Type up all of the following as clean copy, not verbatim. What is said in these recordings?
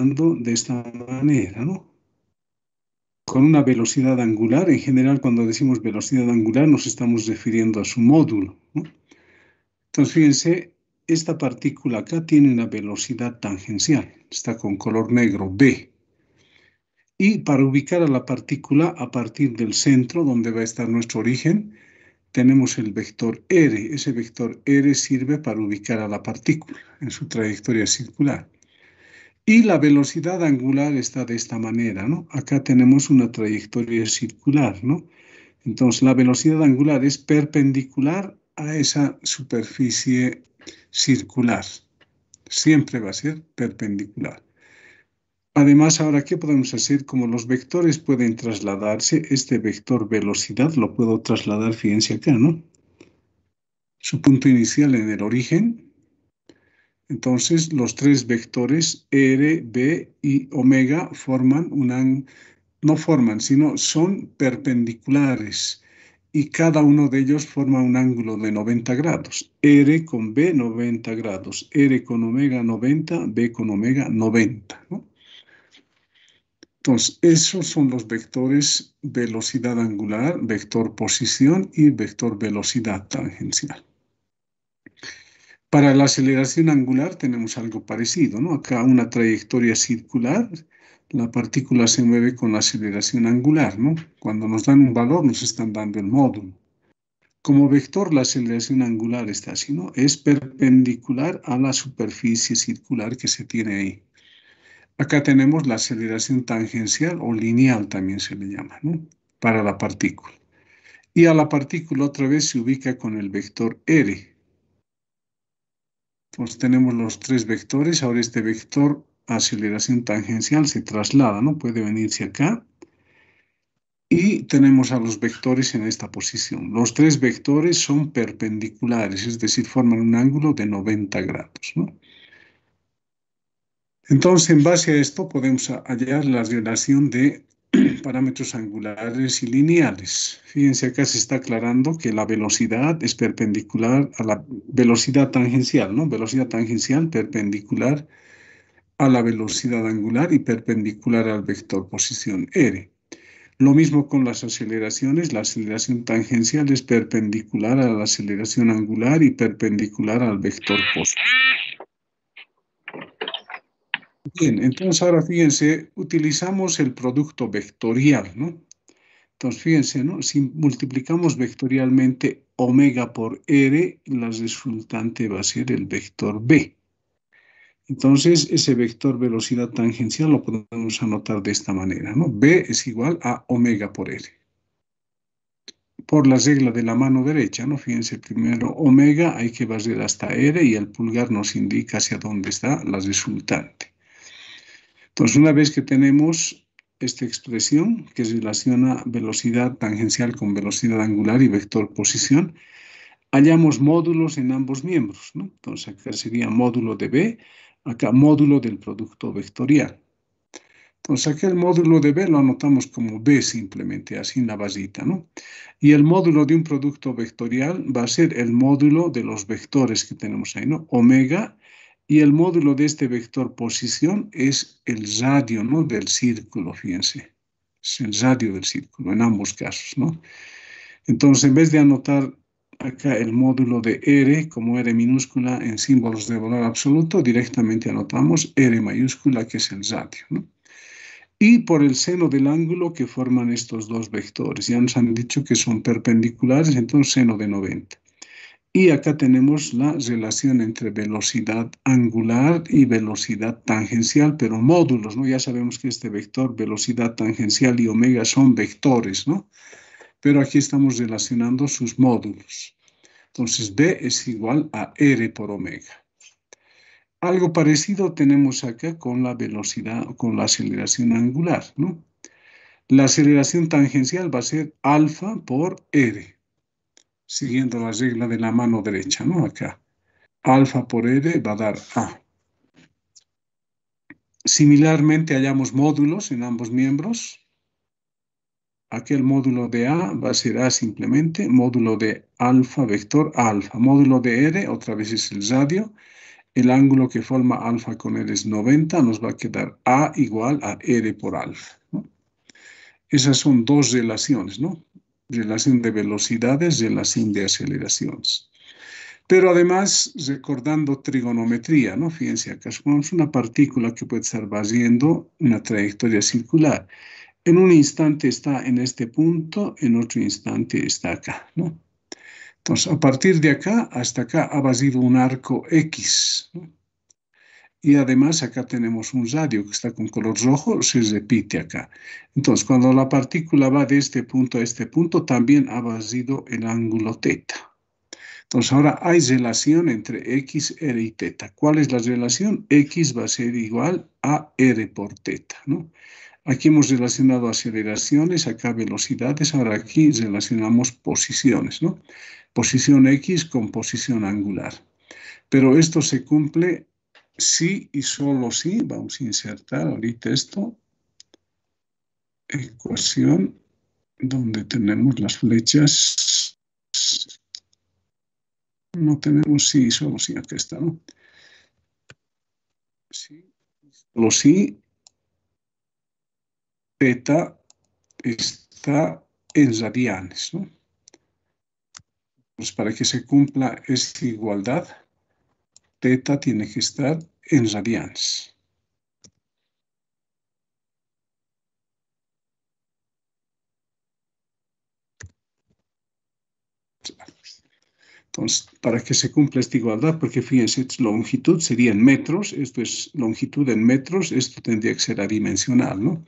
expresando de esta manera, ¿no? Con una velocidad angular. En general, cuando decimos velocidad angular, nos estamos refiriendo a su módulo, ¿no? Entonces, fíjense, esta partícula acá tiene una velocidad tangencial. Está con color negro, B. Y para ubicar a la partícula a partir del centro, donde va a estar nuestro origen, tenemos el vector R. Ese vector R sirve para ubicar a la partícula en su trayectoria circular. Y la velocidad angular está de esta manera, ¿no? Acá tenemos una trayectoria circular, ¿no? Entonces, la velocidad angular es perpendicular a esa superficie circular. Siempre va a ser perpendicular. Además, ahora, ¿qué podemos hacer? Como los vectores pueden trasladarse, este vector velocidad lo puedo trasladar, fíjense acá, ¿no? Su punto inicial en el origen. Entonces, los tres vectores R, B y omega forman no forman, sino son perpendiculares. Y cada uno de ellos forma un ángulo de 90 grados. R con B, 90 grados. R con omega, 90. B con omega, 90, ¿no? Entonces, esos son los vectores velocidad angular, vector posición y vector velocidad tangencial. Para la aceleración angular tenemos algo parecido, ¿no? Acá una trayectoria circular, la partícula se mueve con la aceleración angular, ¿no? Cuando nos dan un valor nos están dando el módulo. Como vector la aceleración angular está así, ¿no? Es perpendicular a la superficie circular que se tiene ahí. Acá tenemos la aceleración tangencial o lineal también se le llama, ¿no? Para la partícula. Y a la partícula otra vez se ubica con el vector R. Entonces tenemos los tres vectores. Ahora este vector aceleración tangencial se traslada, ¿no? Puede venirse acá. Y tenemos a los vectores en esta posición. Los tres vectores son perpendiculares, es decir, forman un ángulo de 90 grados, ¿no? Entonces, en base a esto podemos hallar la relación de parámetros angulares y lineales. Fíjense, acá se está aclarando que la velocidad es perpendicular a la velocidad tangencial, ¿no? Velocidad tangencial perpendicular a la velocidad angular y perpendicular al vector posición R. Lo mismo con las aceleraciones. La aceleración tangencial es perpendicular a la aceleración angular y perpendicular al vector posición. Bien, entonces ahora fíjense, utilizamos el producto vectorial, ¿no? Entonces fíjense, ¿no? Si multiplicamos vectorialmente omega por R, la resultante va a ser el vector B. Entonces ese vector velocidad tangencial lo podemos anotar de esta manera, ¿no? B es igual a omega por R. Por la regla de la mano derecha, ¿no? Fíjense, primero omega hay que barrer hasta R y el pulgar nos indica hacia dónde está la resultante. Entonces, una vez que tenemos esta expresión que relaciona velocidad tangencial con velocidad angular y vector posición, hallamos módulos en ambos miembros, ¿no? Entonces, acá sería módulo de B, acá módulo del producto vectorial. Entonces, aquí el módulo de B lo anotamos como B simplemente, así en la basita, ¿no? Y el módulo de un producto vectorial va a ser el módulo de los vectores que tenemos ahí, ¿no? Omega, y el módulo de este vector posición es el radio, ¿no? Del círculo, fíjense. Es el radio del círculo en ambos casos, ¿no? Entonces, en vez de anotar acá el módulo de R como R minúscula en símbolos de valor absoluto, directamente anotamos R mayúscula, que es el radio, ¿no? Y por el seno del ángulo que forman estos dos vectores. Ya nos han dicho que son perpendiculares, entonces seno de 90. Y acá tenemos la relación entre velocidad angular y velocidad tangencial, pero módulos, ¿no? Ya sabemos que este vector, velocidad tangencial y omega son vectores, ¿no? Pero aquí estamos relacionando sus módulos. Entonces, B es igual a R por omega. Algo parecido tenemos acá con la velocidad, con la aceleración angular, ¿no? La aceleración tangencial va a ser alfa por R, siguiendo la regla de la mano derecha, ¿no? Acá. Alfa por R va a dar A. Similarmente hallamos módulos en ambos miembros. Aquel módulo de A va a ser A simplemente, módulo de alfa, vector alfa. Módulo de R, otra vez es el radio, el ángulo que forma alfa con R es 90, nos va a quedar A igual a R por alfa, ¿no? Esas son dos relaciones, ¿no? Relación de velocidades, relación de aceleraciones. Pero además, recordando trigonometría, ¿no? Fíjense, acá es una partícula que puede estar haciendo una trayectoria circular. En un instante está en este punto, en otro instante está acá, ¿no? Entonces, a partir de acá hasta acá ha vasido un arco X, ¿no? Y además acá tenemos un radio que está con color rojo, se repite acá. Entonces, cuando la partícula va de este punto a este punto, también ha vasido el ángulo teta. Entonces, ahora hay relación entre X, R y teta. ¿Cuál es la relación? X va a ser igual a R por teta, ¿no? Aquí hemos relacionado aceleraciones, acá velocidades, ahora aquí relacionamos posiciones, ¿no? Posición X con posición angular. Pero esto se cumple si y solo si, vamos a insertar ahorita esto, ecuación donde tenemos las flechas, no tenemos si y solo si, acá está, ¿no? Si, solo si, teta está en radianes, ¿no? Pues para que se cumpla esta igualdad, teta tiene que estar en radianes. Entonces, para que se cumpla esta igualdad, porque fíjense, longitud sería en metros, esto es longitud en metros, esto tendría que ser adimensional, ¿no?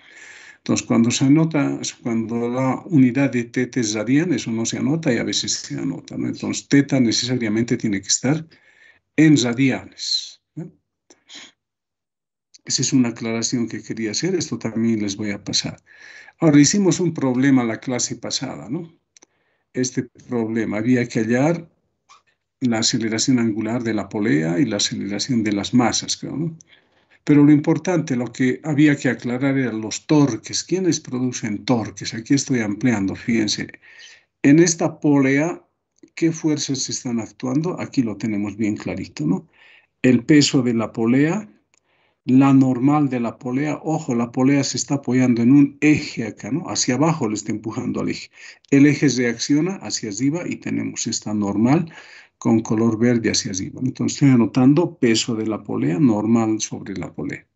Entonces, cuando se anota, cuando la unidad de teta es radian, eso no se anota y a veces se anota, ¿no? Entonces, teta necesariamente tiene que estar en radianes, ¿no? Esa es una aclaración que quería hacer, esto también les voy a pasar. Ahora, hicimos un problema la clase pasada, ¿no? Este problema, había que hallar la aceleración angular de la polea y la aceleración de las masas, creo, ¿no? Pero lo importante, lo que había que aclarar eran los torques. ¿Quiénes producen torques? Aquí estoy ampliando, fíjense. En esta polea, ¿qué fuerzas están actuando? Aquí lo tenemos bien clarito, ¿no? El peso de la polea, la normal de la polea. Ojo, la polea se está apoyando en un eje acá, ¿no? Hacia abajo le está empujando al eje. El eje reacciona hacia arriba y tenemos esta normal con color verde hacia arriba. Entonces estoy anotando peso de la polea, normal sobre la polea.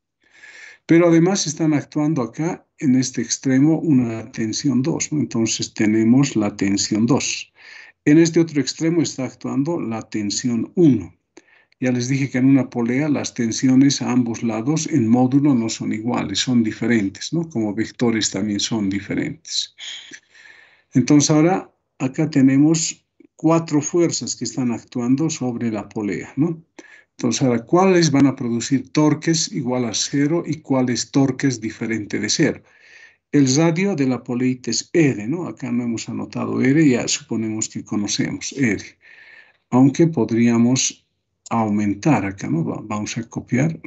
Pero además están actuando acá en este extremo una tensión 2, ¿no? Entonces tenemos la tensión 2. En este otro extremo está actuando la tensión 1. Ya les dije que en una polea las tensiones a ambos lados en módulo no son iguales, son diferentes, ¿no? Como vectores también son diferentes. Entonces ahora acá tenemos 4 fuerzas que están actuando sobre la polea, ¿no? Entonces ahora, ¿cuáles van a producir torques igual a 0 y cuáles torques diferente de 0? El radio de la poleita es R, ¿no? Acá no hemos anotado R, ya suponemos que conocemos R. Aunque podríamos aumentar acá, ¿no? Vamos a copiar.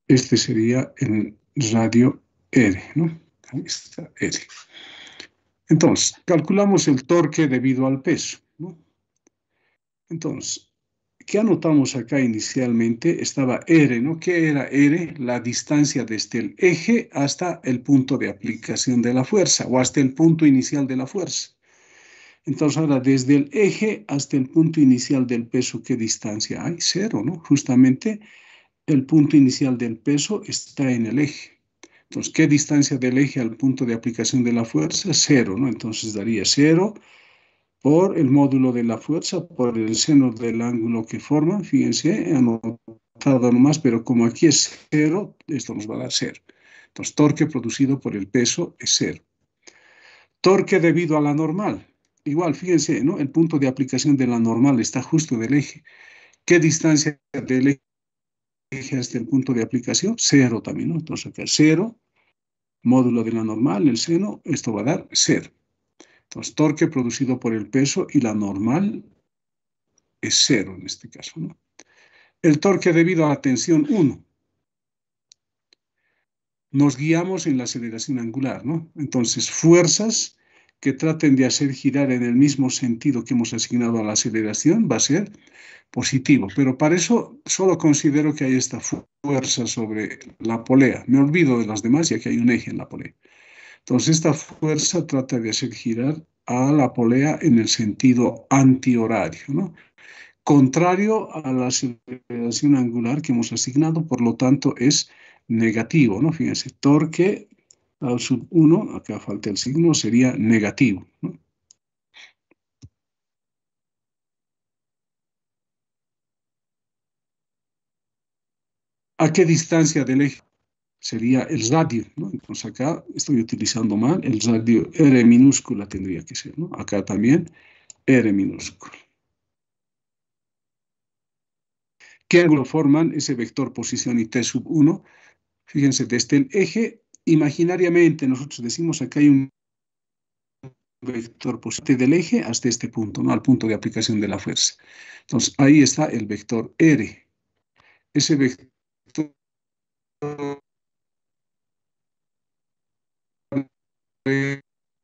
Este sería el radio R, ¿no? Ahí está R. Entonces, calculamos el torque debido al peso, ¿no? Entonces, ¿qué anotamos acá inicialmente? Estaba R, ¿no? ¿Qué era R? La distancia desde el eje hasta el punto de aplicación de la fuerza o hasta el punto inicial de la fuerza. Entonces, ahora, desde el eje hasta el punto inicial del peso, ¿qué distancia hay? Cero, ¿no? Justamente el punto inicial del peso está en el eje. Entonces, ¿qué distancia del eje al punto de aplicación de la fuerza? Cero, ¿no? Entonces daría cero por el módulo de la fuerza, por el seno del ángulo que forman. Fíjense, he anotado nomás, pero como aquí es cero, esto nos va a dar cero. Entonces, torque producido por el peso es cero. Torque debido a la normal. Igual, fíjense, ¿no? El punto de aplicación de la normal está justo del eje. ¿Qué distancia del eje hasta el punto de aplicación? Cero también, ¿no? Entonces acá cero, módulo de la normal, el seno, esto va a dar cero. Entonces, torque producido por el peso y la normal es cero en este caso, ¿no? El torque debido a la tensión 1. nos guiamos en la aceleración angular, ¿no? Entonces, fuerzas que traten de hacer girar en el mismo sentido que hemos asignado a la aceleración va a ser positivo, pero para eso solo considero que hay esta fuerza sobre la polea. Me olvido de las demás ya que hay un eje en la polea. Entonces, esta fuerza trata de hacer girar a la polea en el sentido antihorario, ¿no? Contrario a la aceleración angular que hemos asignado, por lo tanto es negativo, ¿no? Fíjense, torque al sub 1, acá falta el signo, sería negativo, ¿no? ¿A qué distancia del eje? Sería el radio, ¿no? Entonces acá estoy utilizando mal, el radio R minúscula tendría que ser, ¿no? Acá también R minúscula. ¿Qué ángulo forman ese vector posición y T sub 1? Fíjense, desde el eje, imaginariamente nosotros decimos acá hay un vector positivo del eje hasta este punto, ¿no? Al punto de aplicación de la fuerza. Entonces, ahí está el vector R. Ese vector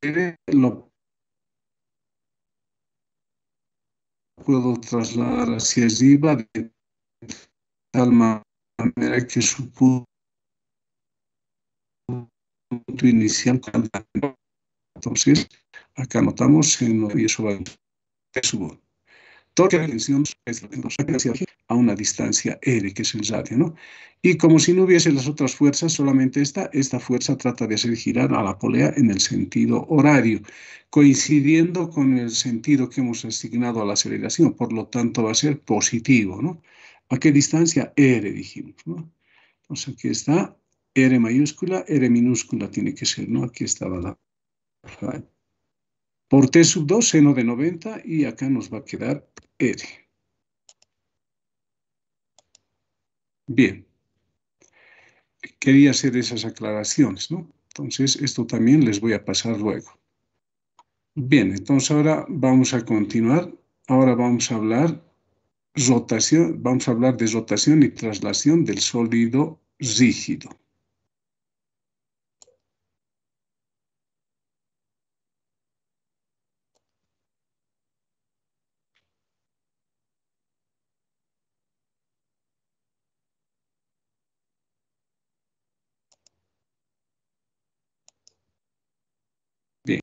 R lo puedo trasladar hacia arriba de tal manera que su punto inicial. Entonces, acá notamos en y eso va a su toda la tensión a una distancia r, que es el radio, ¿no? Y como si no hubiese las otras fuerzas, solamente esta fuerza trata de hacer girar a la polea en el sentido horario, coincidiendo con el sentido que hemos asignado a la aceleración, por lo tanto va a ser positivo, ¿no? ¿A qué distancia? R, dijimos, ¿no? Entonces aquí está R mayúscula, R minúscula tiene que ser, ¿no? Aquí estaba la... Por T sub 2, seno de 90, y acá nos va a quedar R. Bien, quería hacer esas aclaraciones, ¿no? Entonces, esto también les voy a pasar luego. Bien, entonces ahora vamos a continuar. Ahora vamos a hablar vamos a hablar de rotación y traslación del sólido rígido. Bien,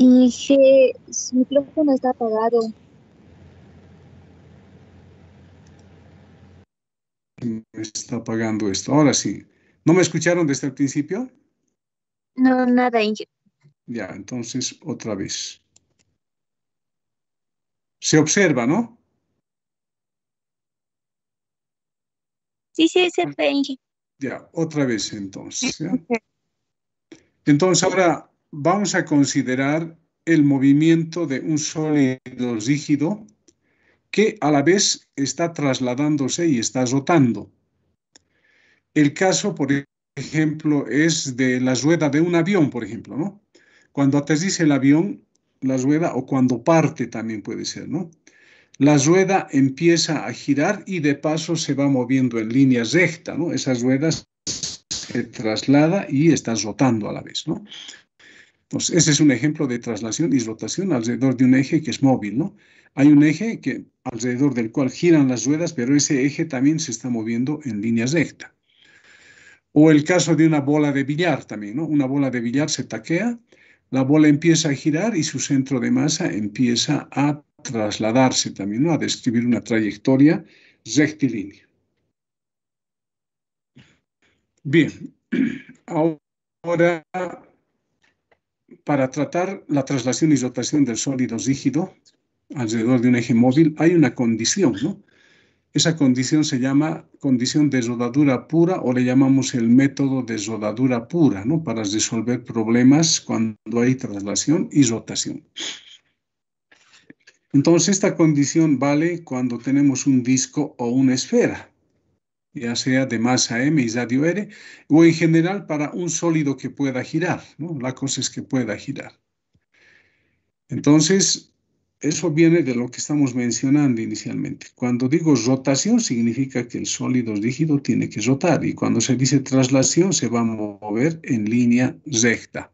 Y que su micrófono está apagado. me está apagando esto. Ahora sí. ¿No me escucharon desde el principio? No, nada, Inge. Ya, entonces otra vez. Se observa, ¿no? Sí, sí, se ve, Inge. Ya, otra vez entonces. ¿Ya? Entonces ahora vamos a considerar el movimiento de un sólido rígido que a la vez está trasladándose y está rotando. El caso, por ejemplo, es de la rueda de un avión, por ejemplo, ¿no? Cuando aterriza el avión, la rueda, o cuando parte también puede ser, ¿no? La rueda empieza a girar y de paso se va moviendo en línea recta, ¿no? Esas ruedas se traslada y está rotando a la vez, ¿no? Entonces, ese es un ejemplo de traslación y rotación alrededor de un eje que es móvil, ¿no? Hay un eje que, alrededor del cual giran las ruedas, pero ese eje también se está moviendo en línea recta. O el caso de una bola de billar también, ¿no? Una bola de billar se taquea, la bola empieza a girar y su centro de masa empieza a trasladarse también, ¿no? A describir una trayectoria rectilínea. Bien, ahora para tratar la traslación y rotación del sólido rígido alrededor de un eje móvil hay una condición, ¿no? Esa condición se llama condición de rodadura pura o le llamamos el método de rodadura pura, ¿no? Para resolver problemas cuando hay traslación y rotación. Entonces, esta condición vale cuando tenemos un disco o una esfera, ya sea de masa m y radio r, o en general para un sólido que pueda girar, ¿no? La cosa es que pueda girar. Entonces, eso viene de lo que estamos mencionando inicialmente. Cuando digo rotación, significa que el sólido rígido tiene que rotar, y cuando se dice traslación, se va a mover en línea recta.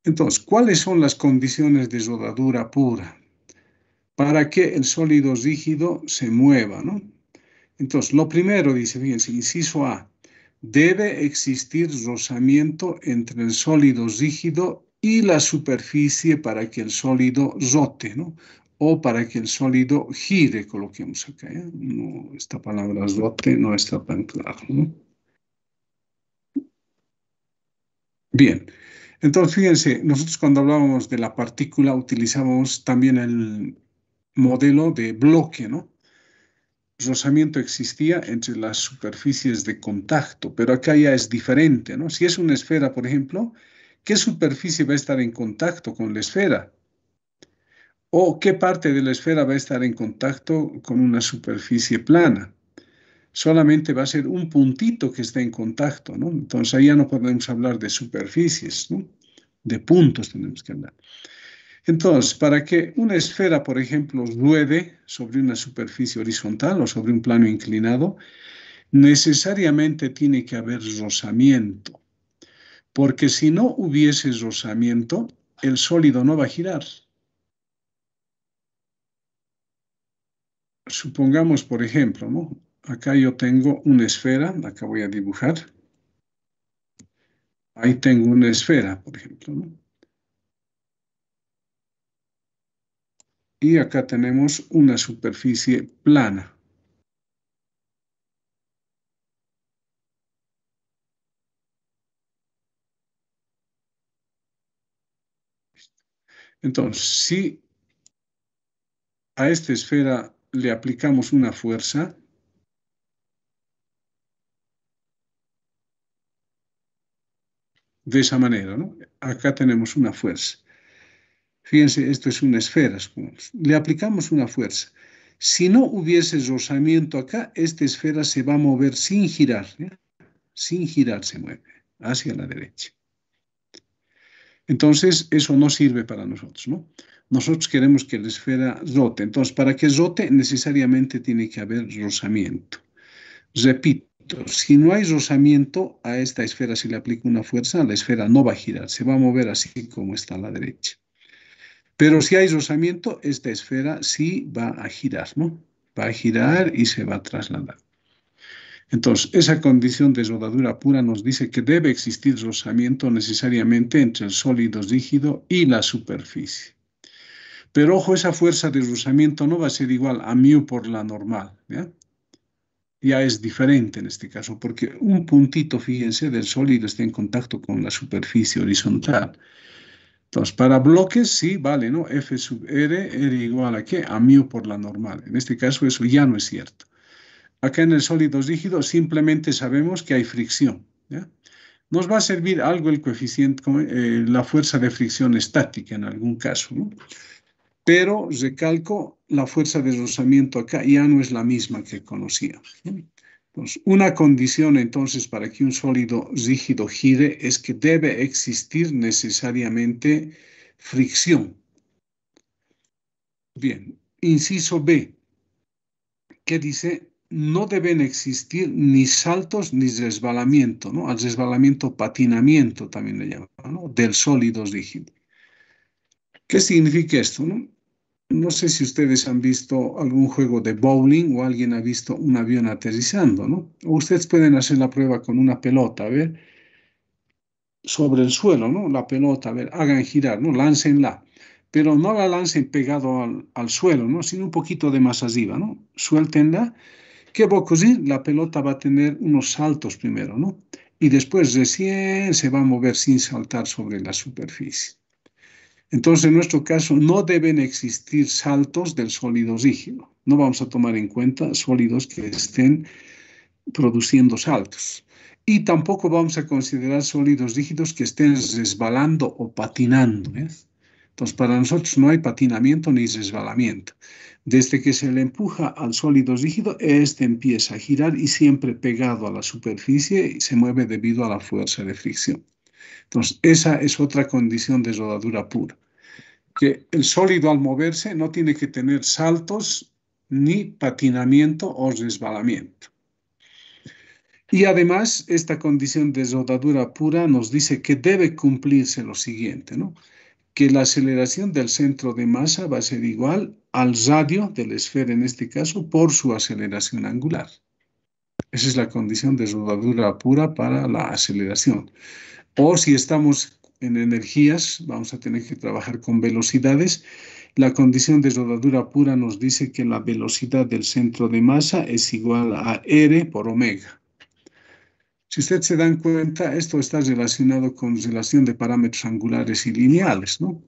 Entonces, ¿cuáles son las condiciones de rodadura pura para que el sólido rígido se mueva, ¿no? Entonces, lo primero, dice, fíjense, inciso A, debe existir rozamiento entre el sólido rígido y la superficie para que el sólido rote, ¿no? O para que el sólido gire, coloquemos acá, ¿eh? No, esta palabra rote no está tan clara, ¿no? Bien, entonces fíjense, nosotros cuando hablábamos de la partícula utilizábamos también el modelo de bloque, ¿no? Rozamiento existía entre las superficies de contacto, pero acá ya es diferente, ¿no? Si es una esfera, por ejemplo, ¿qué superficie va a estar en contacto con la esfera? ¿O qué parte de la esfera va a estar en contacto con una superficie plana? Solamente va a ser un puntito que está en contacto, ¿no? Entonces ahí ya no podemos hablar de superficies, ¿no? De puntos tenemos que hablar. Entonces, para que una esfera, por ejemplo, ruede sobre una superficie horizontal o sobre un plano inclinado, necesariamente tiene que haber rozamiento, porque si no hubiese rozamiento, el sólido no va a girar. Supongamos, por ejemplo, ¿no? Acá yo tengo una esfera, acá voy a dibujar. Ahí tengo una esfera, por ejemplo, ¿no? Y acá tenemos una superficie plana. Entonces, si a esta esfera le aplicamos una fuerza, de esa manera, ¿no? Acá tenemos una fuerza. Fíjense, esto es una esfera, supongamos. Le aplicamos una fuerza. Si no hubiese rozamiento acá, esta esfera se va a mover sin girar, ¿eh? Sin girar se mueve hacia la derecha. Entonces, eso no sirve para nosotros, ¿no? Nosotros queremos que la esfera rote. Entonces, para que rote, necesariamente tiene que haber rozamiento. Repito, si no hay rozamiento a esta esfera, si le aplico una fuerza, la esfera no va a girar, se va a mover así como está a la derecha. Pero si hay rozamiento, esta esfera sí va a girar, ¿no? Va a girar y se va a trasladar. Entonces, esa condición de rodadura pura nos dice que debe existir rozamiento necesariamente entre el sólido rígido y la superficie. Pero ojo, esa fuerza de rozamiento no va a ser igual a μ por la normal, ¿ya? ya es diferente en este caso, porque un puntito, fíjense, del sólido está en contacto con la superficie horizontal. Entonces, para bloques, sí, vale, ¿no? F sub R igual a ¿qué? A mu por la normal. En este caso, eso ya no es cierto. Acá en el sólido rígido simplemente sabemos que hay fricción, ¿ya? Nos va a servir algo el coeficiente, la fuerza de fricción estática en algún caso, ¿no? Pero recalco, la fuerza de rozamiento acá ya no es la misma que conocíamos, ¿no? Entonces, una condición entonces para que un sólido rígido gire es que debe existir necesariamente fricción. Bien, inciso B, que dice, no deben existir ni saltos ni resbalamiento, ¿no? Al resbalamiento, patinamiento también le llaman, ¿no? Del sólido rígido. ¿Qué significa esto, no? No sé si ustedes han visto algún juego de bowling o alguien ha visto un avión aterrizando, ¿no? O ustedes pueden hacer la prueba con una pelota, a ver, sobre el suelo, ¿no? La pelota, a ver, hagan girar, ¿no? Láncenla, pero no la lancen pegado al suelo, ¿no? Sino un poquito de más arriba, ¿no? Suéltenla. ¿Qué va a ocurrir? La pelota va a tener unos saltos primero, ¿no? Y después recién se va a mover sin saltar sobre la superficie. Entonces, en nuestro caso, no deben existir saltos del sólido rígido. No vamos a tomar en cuenta sólidos que estén produciendo saltos. Y tampoco vamos a considerar sólidos rígidos que estén resbalando o patinando, ¿eh? Entonces, para nosotros no hay patinamiento ni resbalamiento. Desde que se le empuja al sólido rígido, este empieza a girar y siempre pegado a la superficie y se mueve debido a la fuerza de fricción. Entonces, esa es otra condición de rodadura pura, que el sólido al moverse no tiene que tener saltos ni patinamiento o resbalamiento. Y además, esta condición de rodadura pura nos dice que debe cumplirse lo siguiente, ¿no? Que la aceleración del centro de masa va a ser igual al radio de la esfera, en este caso, por su aceleración angular. Esa es la condición de rodadura pura para la aceleración. O si estamos en energías, vamos a tener que trabajar con velocidades. La condición de rodadura pura nos dice que la velocidad del centro de masa es igual a R por omega. Si ustedes se dan cuenta, esto está relacionado con relación de parámetros angulares y lineales, ¿no?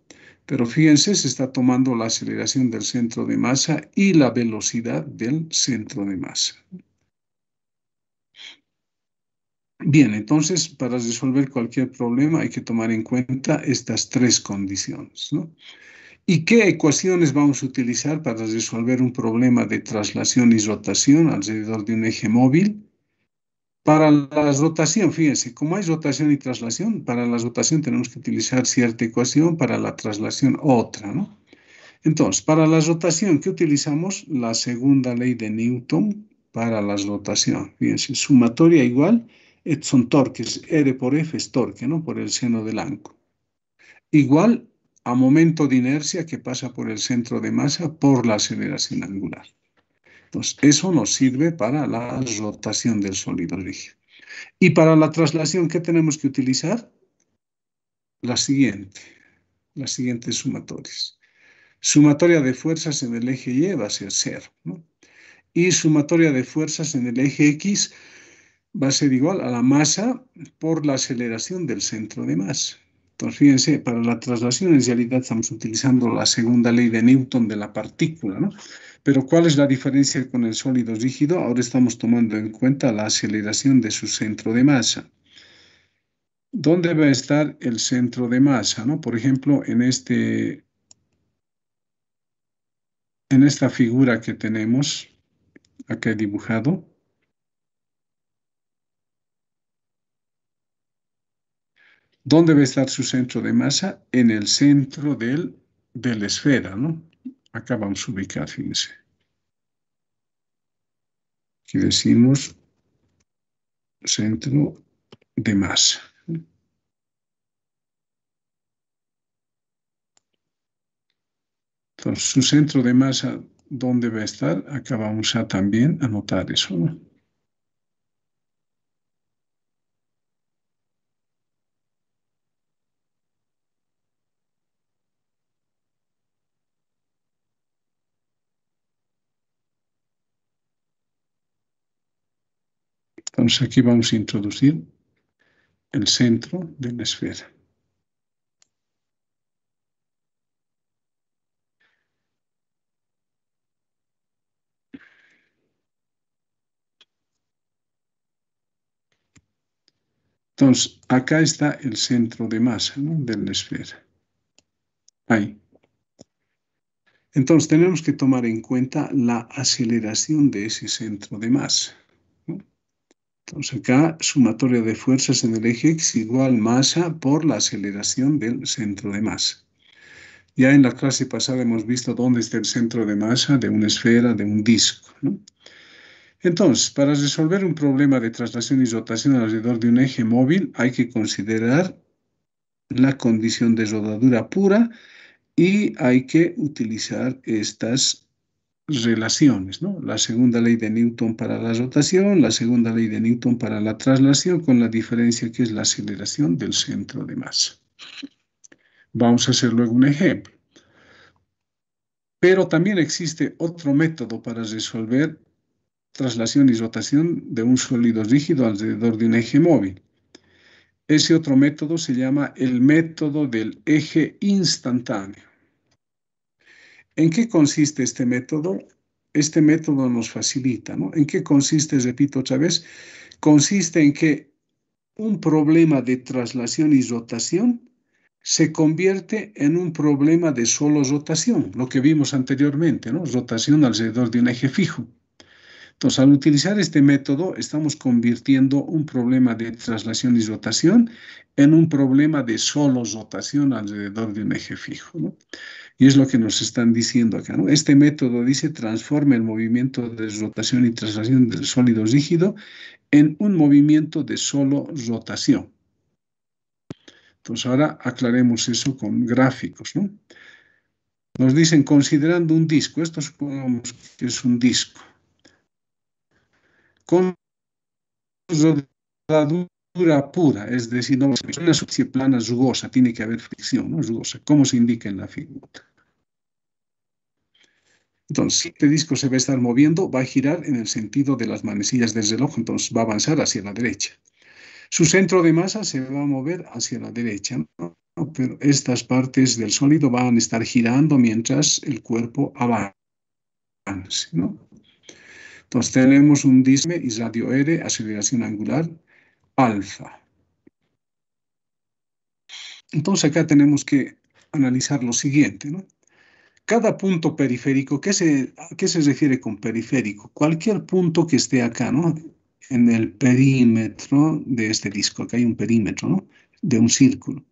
Pero fíjense, se está tomando la aceleración del centro de masa y la velocidad del centro de masa. Bien, entonces, para resolver cualquier problema hay que tomar en cuenta estas tres condiciones, ¿no? ¿Y qué ecuaciones vamos a utilizar para resolver un problema de traslación y rotación alrededor de un eje móvil? Para la rotación, fíjense, como hay rotación y traslación, para la rotación tenemos que utilizar cierta ecuación, para la traslación otra, ¿no? Entonces, para la rotación, ¿qué utilizamos? La segunda ley de Newton para la rotación. Fíjense, sumatoria igual, son torques, R por F es torque, ¿no? Por el seno del ángulo. Igual a momento de inercia que pasa por el centro de masa por la aceleración angular. Entonces, eso nos sirve para la rotación del sólido rígido. Y para la traslación, ¿qué tenemos que utilizar? La siguiente, las siguientes sumatorias. Sumatoria de fuerzas en el eje Y va a ser cero, ¿no? Y sumatoria de fuerzas en el eje X va a ser igual a la masa por la aceleración del centro de masa. Entonces, fíjense, para la traslación en realidad estamos utilizando la segunda ley de Newton de la partícula, ¿no? Pero ¿cuál es la diferencia con el sólido rígido? Ahora estamos tomando en cuenta la aceleración de su centro de masa. ¿Dónde va a estar el centro de masa, ¿no? Por ejemplo, en esta figura que tenemos acá dibujado, ¿dónde va a estar su centro de masa? En el centro de la esfera, ¿no? Acá vamos a ubicar, fíjense. Aquí decimos centro de masa. Entonces, su centro de masa, ¿dónde va a estar? Acá vamos a también anotar eso, ¿no? Entonces aquí vamos a introducir el centro de la esfera. Entonces, acá está el centro de masa, ¿no?, de la esfera. Ahí. Entonces, tenemos que tomar en cuenta la aceleración de ese centro de masa, ¿no? Entonces, acá, sumatoria de fuerzas en el eje X igual masa por la aceleración del centro de masa. Ya en la clase pasada hemos visto dónde está el centro de masa de una esfera, de un disco, ¿no? Entonces, para resolver un problema de traslación y rotación alrededor de un eje móvil, hay que considerar la condición de rodadura pura y hay que utilizar estas relaciones, ¿no? La segunda ley de Newton para la rotación, la segunda ley de Newton para la traslación, con la diferencia que es la aceleración del centro de masa. Vamos a hacer luego un ejemplo. Pero también existe otro método para resolver traslación y rotación de un sólido rígido alrededor de un eje móvil. Ese otro método se llama el método del eje instantáneo. ¿En qué consiste este método? Este método nos facilita, ¿no? ¿En qué consiste? Repito otra vez. Consiste en que un problema de traslación y rotación se convierte en un problema de solo rotación, lo que vimos anteriormente, ¿no? Rotación alrededor de un eje fijo. Entonces, al utilizar este método, estamos convirtiendo un problema de traslación y rotación en un problema de solo rotación alrededor de un eje fijo, ¿no? Y es lo que nos están diciendo acá, ¿no? Este método dice transforma el movimiento de rotación y traslación del sólido rígido en un movimiento de solo rotación. Entonces, ahora aclaremos eso con gráficos, ¿no? Nos dicen, considerando un disco, esto supongamos que es un disco, con rodadura pura, es decir, no es una superficie plana rugosa, tiene que haber fricción, ¿no? Rugosa, como se indica en la figura. Entonces, si este disco se va a estar moviendo, va a girar en el sentido de las manecillas del reloj, entonces va a avanzar hacia la derecha. Su centro de masa se va a mover hacia la derecha, ¿no? Pero estas partes del sólido van a estar girando mientras el cuerpo avance, ¿no? Entonces tenemos un disco y radio R, aceleración angular, alfa. Entonces acá tenemos que analizar lo siguiente, ¿no? Cada punto periférico, ¿a qué se refiere con periférico? Cualquier punto que esté acá, ¿no? En el perímetro de este disco, acá hay un perímetro, ¿no? De un círculo.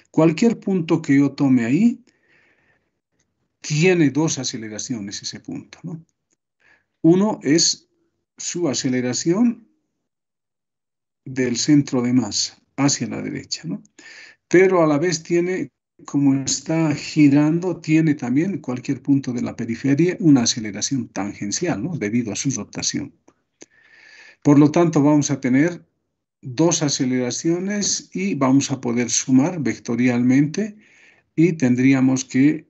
Cualquier punto que yo tome ahí tiene dos aceleraciones ese punto, ¿no? Uno es su aceleración del centro de masa hacia la derecha, ¿no? Pero a la vez tiene, como está girando, tiene también cualquier punto de la periferia una aceleración tangencial, ¿no? Debido a su rotación. Por lo tanto, vamos a tener dos aceleraciones y vamos a poder sumar vectorialmente y tendríamos que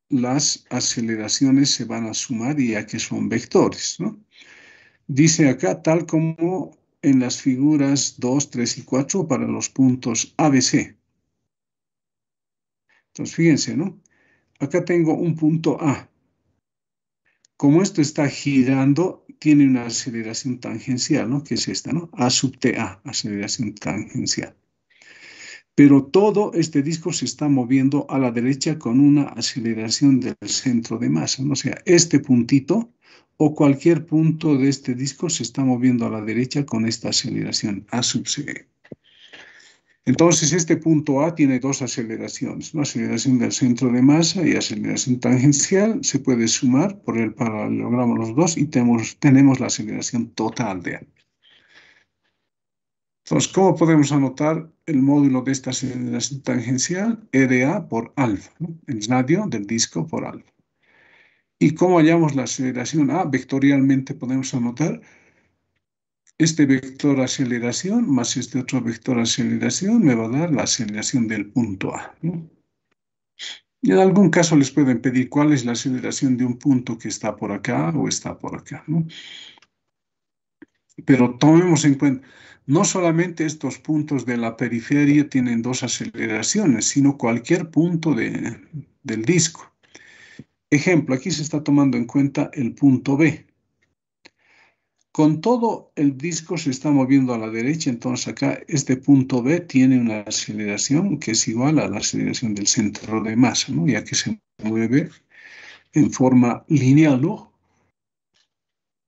las aceleraciones se van a sumar ya que son vectores, ¿no? Dice acá, tal como en las figuras 2, 3 y 4 para los puntos ABC. Entonces, fíjense, ¿no? Acá tengo un punto A. Como esto está girando, tiene una aceleración tangencial, ¿no? Que es esta, ¿no? A sub TA, aceleración tangencial. Pero todo este disco se está moviendo a la derecha con una aceleración del centro de masa, ¿no? O sea, este puntito o cualquier punto de este disco se está moviendo a la derecha con esta aceleración A sub C. Entonces, este punto A tiene dos aceleraciones, una aceleración del centro de masa y aceleración tangencial. Se puede sumar por el paralelogramo los dos y tenemos la aceleración total de A. Entonces, ¿cómo podemos anotar el módulo de esta aceleración tangencial? EdA por alfa, ¿no? El radio del disco por alfa. ¿Y cómo hallamos la aceleración A? Vectorialmente podemos anotar este vector aceleración más este otro vector aceleración me va a dar la aceleración del punto A, ¿no? Y en algún caso les pueden pedir cuál es la aceleración de un punto que está por acá o está por acá, ¿no? Pero tomemos en cuenta, no solamente estos puntos de la periferia tienen dos aceleraciones, sino cualquier punto del disco. Ejemplo, aquí se está tomando en cuenta el punto B. Con todo el disco se está moviendo a la derecha, entonces acá este punto B tiene una aceleración que es igual a la aceleración del centro de masa, ¿no? Ya que se mueve en forma lineal, ¿no?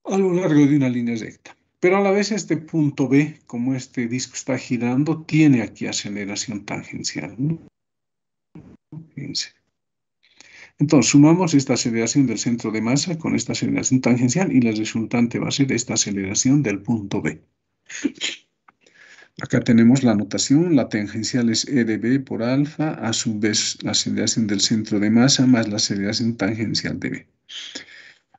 A lo largo de una línea recta. Pero a la vez este punto B, como este disco está girando, tiene aquí aceleración tangencial, ¿no? Fíjense. Entonces sumamos esta aceleración del centro de masa con esta aceleración tangencial y la resultante va a ser esta aceleración del punto B. Acá tenemos la notación, la tangencial es E de B por alfa, a su vez la aceleración del centro de masa más la aceleración tangencial de B.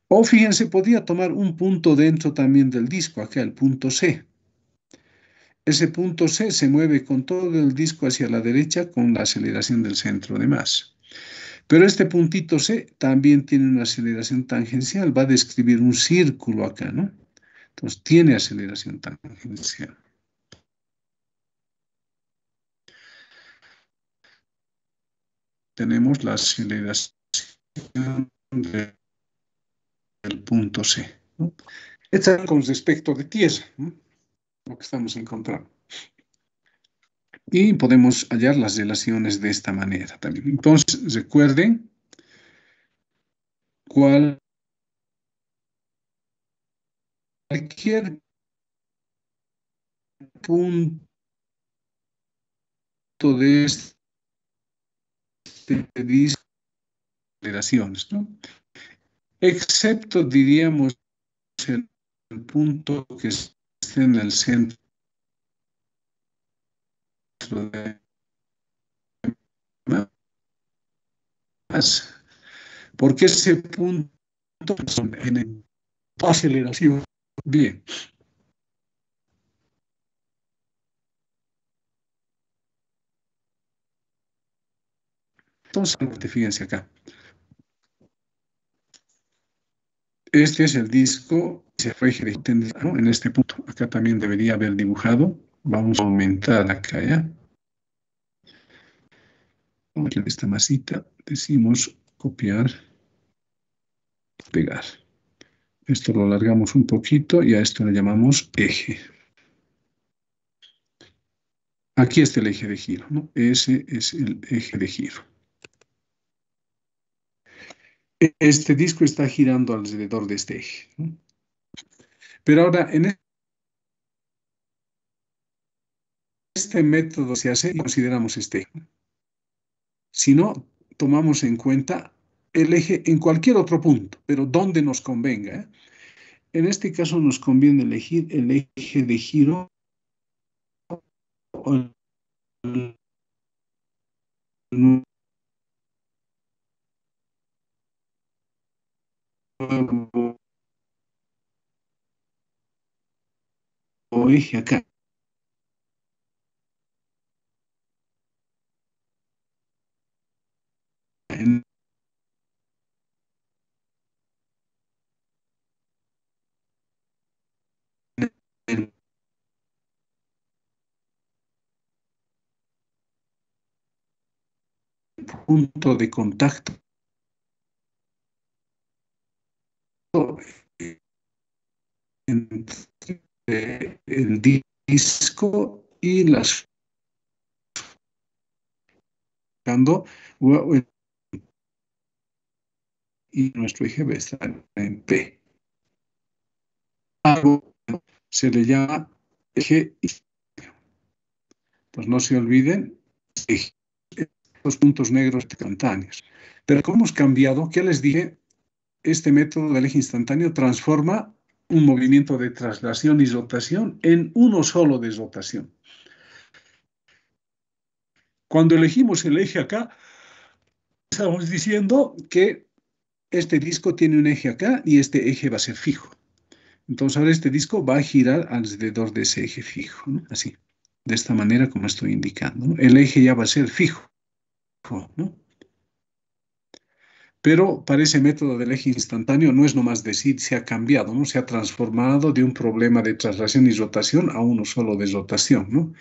O fíjense, podría tomar un punto dentro también del disco, acá el punto C. Ese punto C se mueve con todo el disco hacia la derecha con la aceleración del centro de masa. Pero este puntito C también tiene una aceleración tangencial, va a describir un círculo acá, ¿no? Entonces tiene aceleración tangencial. Tenemos la aceleración del punto C, ¿no? Esta es con respecto de tierra, ¿no? Lo que estamos encontrando. Y podemos hallar las relaciones de esta manera también. Entonces, recuerden cualquier punto de este disco de aceleraciones, ¿no? Excepto, diríamos, el punto que esté en el centro de masa, porque ese punto en aceleración. Bien. Entonces, fíjense acá. Este es el disco, se fue ¿no? En este punto. Acá también debería haber dibujado. Vamos a aumentar acá, ¿ya? Aquí en esta masita decimos copiar, pegar. Esto lo alargamos un poquito y a esto le llamamos eje. Aquí está el eje de giro, ¿no? Ese es el eje de giro. Este disco está girando alrededor de este eje, ¿no? Pero ahora, en este método se hace y consideramos este eje. Si no, tomamos en cuenta el eje en cualquier otro punto, pero donde nos convenga, ¿eh? En este caso nos conviene elegir el eje de giro o el nuevo eje acá. En el punto de contacto entre el disco y las y nuestro eje va a estar en P. Algo se le llama eje. Pues no se olviden los puntos negros instantáneos. Pero ¿cómo hemos cambiado? ¿Qué les dije? Este método del eje instantáneo transforma un movimiento de traslación y rotación en uno solo de rotación. Cuando elegimos el eje acá, estamos diciendo que este disco tiene un eje acá y este eje va a ser fijo. Entonces ahora este disco va a girar alrededor de ese eje fijo, ¿no? Así, de esta manera como estoy indicando, ¿no? El eje ya va a ser fijo, ¿no? Pero para ese método del eje instantáneo no es nomás decir se ha cambiado, ¿no? Se ha transformado de un problema de traslación y rotación a uno solo de rotación, ¿no?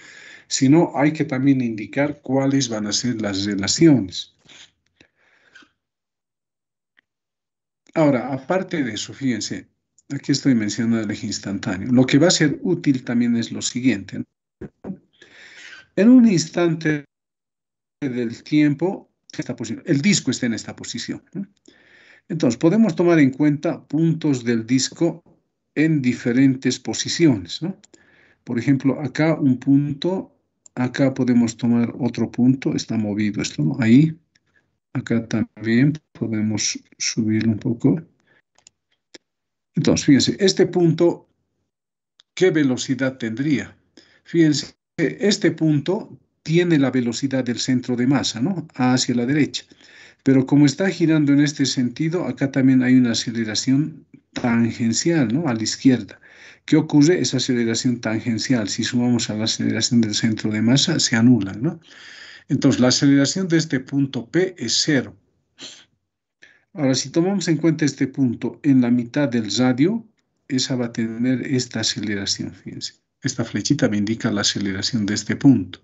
Sino hay que también indicar cuáles van a ser las relaciones. Ahora, aparte de eso, fíjense, aquí estoy mencionando el eje instantáneo. Lo que va a ser útil también es lo siguiente, ¿no? En un instante del tiempo, el disco está en esta posición, ¿no? Entonces, podemos tomar en cuenta puntos del disco en diferentes posiciones, ¿no? Por ejemplo, acá un punto, acá podemos tomar otro punto, está movido esto, ¿no? Ahí, acá también podemos subirlo un poco. Entonces, fíjense, este punto, ¿qué velocidad tendría? Fíjense, este punto tiene la velocidad del centro de masa, ¿no? Hacia la derecha. Pero como está girando en este sentido, acá también hay una aceleración tangencial, ¿no? A la izquierda. ¿Qué ocurre? Esa aceleración tangencial, si sumamos a la aceleración del centro de masa, se anula, ¿no? Entonces, la aceleración de este punto P es cero. Ahora, si tomamos en cuenta este punto en la mitad del radio, esa va a tener esta aceleración, fíjense. Esta flechita me indica la aceleración de este punto.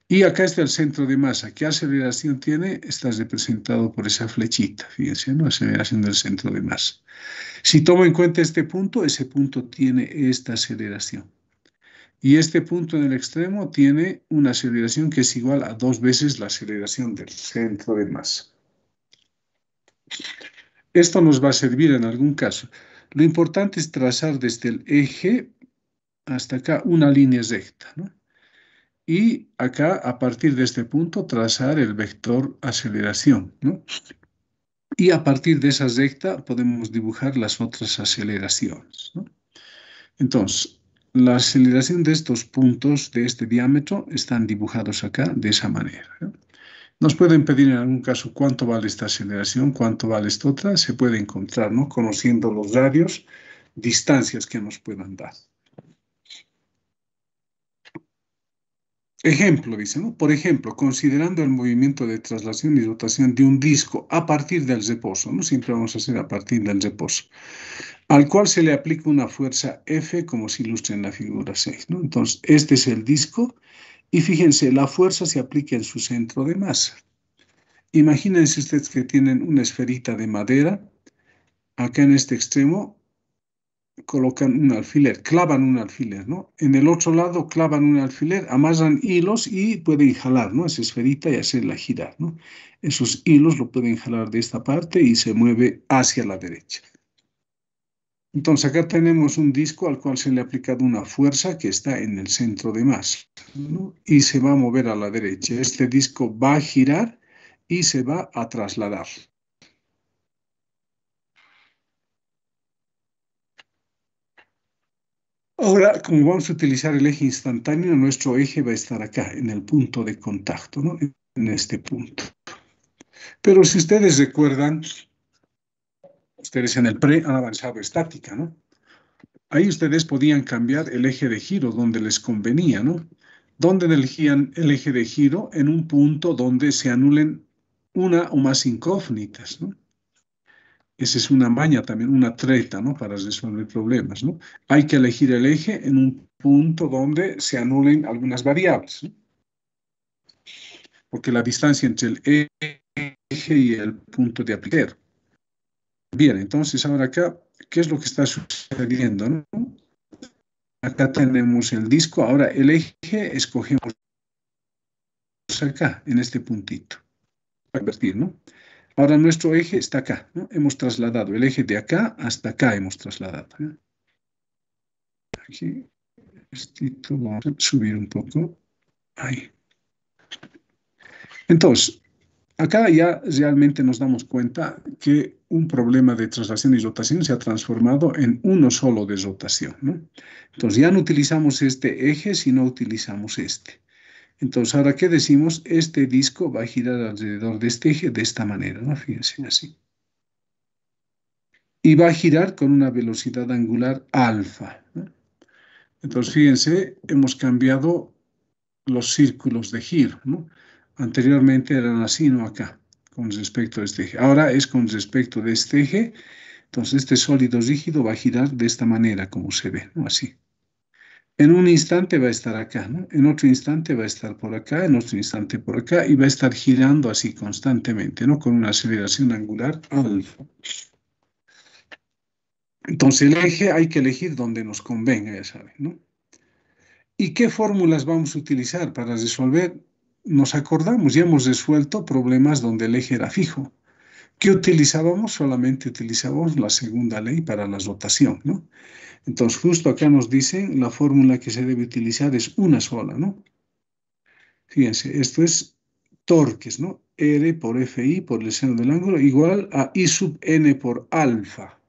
Y acá está el centro de masa. ¿Qué aceleración tiene? Está representado por esa flechita, fíjense, ¿no? Aceleración del centro de masa. Si tomo en cuenta este punto, ese punto tiene esta aceleración. Y este punto en el extremo tiene una aceleración que es igual a 2 veces la aceleración del centro de masa. Esto nos va a servir en algún caso. Lo importante es trazar desde el eje hasta acá una línea recta, ¿no? Y acá, a partir de este punto, trazar el vector aceleración, ¿no? Y a partir de esa recta podemos dibujar las otras aceleraciones, ¿no? Entonces, la aceleración de estos puntos de este diámetro están dibujados acá de esa manera, ¿no? Nos pueden pedir en algún caso cuánto vale esta aceleración, cuánto vale esta otra. Se puede encontrar, ¿no? Conociendo los radios, distancias que nos puedan dar. Ejemplo, dice, ¿no? Por ejemplo, considerando el movimiento de traslación y rotación de un disco a partir del reposo, ¿no? Siempre vamos a hacer a partir del reposo, al cual se le aplica una fuerza F, como se ilustra en la figura 6, ¿no? Entonces, este es el disco y fíjense, la fuerza se aplica en su centro de masa. Imagínense ustedes que tienen una esferita de madera, acá en este extremo colocan un alfiler, clavan un alfiler, ¿no? En el otro lado clavan un alfiler, amarran hilos y pueden jalar, ¿no? Esa esferita y hacerla girar, ¿no? Esos hilos lo pueden jalar de esta parte y se mueve hacia la derecha. Entonces acá tenemos un disco al cual se le ha aplicado una fuerza que está en el centro de masa, ¿no? Y se va a mover a la derecha. Este disco va a girar y se va a trasladar. Ahora, como vamos a utilizar el eje instantáneo, nuestro eje va a estar acá, en el punto de contacto, ¿no? En este punto. Pero si ustedes recuerdan, ustedes en el pre han avanzado estática, ¿no? Ahí ustedes podían cambiar el eje de giro donde les convenía, ¿no? ¿Dónde elegían el eje de giro? En un punto donde se anulen una o más incógnitas, ¿no? Esa es una maña también, una treta, ¿no? Para resolver problemas, ¿no? Hay que elegir el eje en un punto donde se anulen algunas variables, ¿no? Porque la distancia entre el eje y el punto de aplicar. Bien, entonces ahora acá, ¿qué es lo que está sucediendo, no? Acá tenemos el disco, ahora el eje escogemos acá, en este puntito, para invertir, ¿no? Ahora nuestro eje está acá, ¿no? Hemos trasladado el eje de acá hasta acá, hemos trasladado, ¿eh? Aquí, vamos a subir un poco, ahí. Entonces, acá ya realmente nos damos cuenta que un problema de traslación y rotación se ha transformado en uno solo de rotación, ¿no? Entonces ya no utilizamos este eje, sino utilizamos este. Entonces, ahora, ¿qué decimos? Este disco va a girar alrededor de este eje de esta manera, ¿no? Fíjense, así. Y va a girar con una velocidad angular alfa, ¿no? Entonces, fíjense, hemos cambiado los círculos de giro, ¿no? Anteriormente eran así, no acá. con respecto a este eje. Ahora es con respecto de este eje, entonces este sólido rígido va a girar de esta manera, como se ve, ¿no? Así. En un instante va a estar acá, ¿no? En otro instante va a estar por acá, en otro instante por acá, y va a estar girando así constantemente, ¿no? Con una aceleración angular alfa. Entonces el eje hay que elegir donde nos convenga, ya saben, ¿no? ¿Y qué fórmulas vamos a utilizar para resolver? Nos acordamos, ya hemos resuelto problemas donde el eje era fijo. ¿Qué utilizábamos? Solamente utilizábamos la segunda ley para la rotación, ¿no? Entonces, justo acá nos dicen la fórmula que se debe utilizar es una sola, ¿no? Fíjense, esto es torques, ¿no? R por FI por el seno del ángulo igual a I sub n por alfa.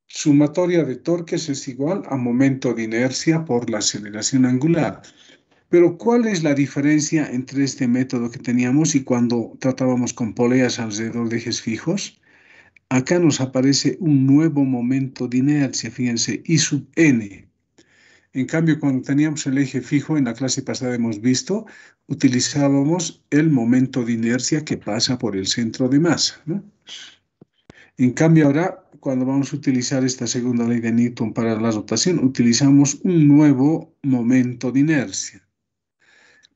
Sumatoria de torques es igual a momento de inercia por la aceleración angular. Pero, ¿cuál es la diferencia entre este método que teníamos y cuando tratábamos con poleas alrededor de ejes fijos? Acá nos aparece un nuevo momento de inercia, fíjense, I sub n. En cambio, cuando teníamos el eje fijo, en la clase pasada hemos visto, utilizábamos el momento de inercia que pasa por el centro de masa, ¿no? En cambio, ahora, cuando vamos a utilizar esta segunda ley de Newton para la rotación, utilizamos un nuevo momento de inercia.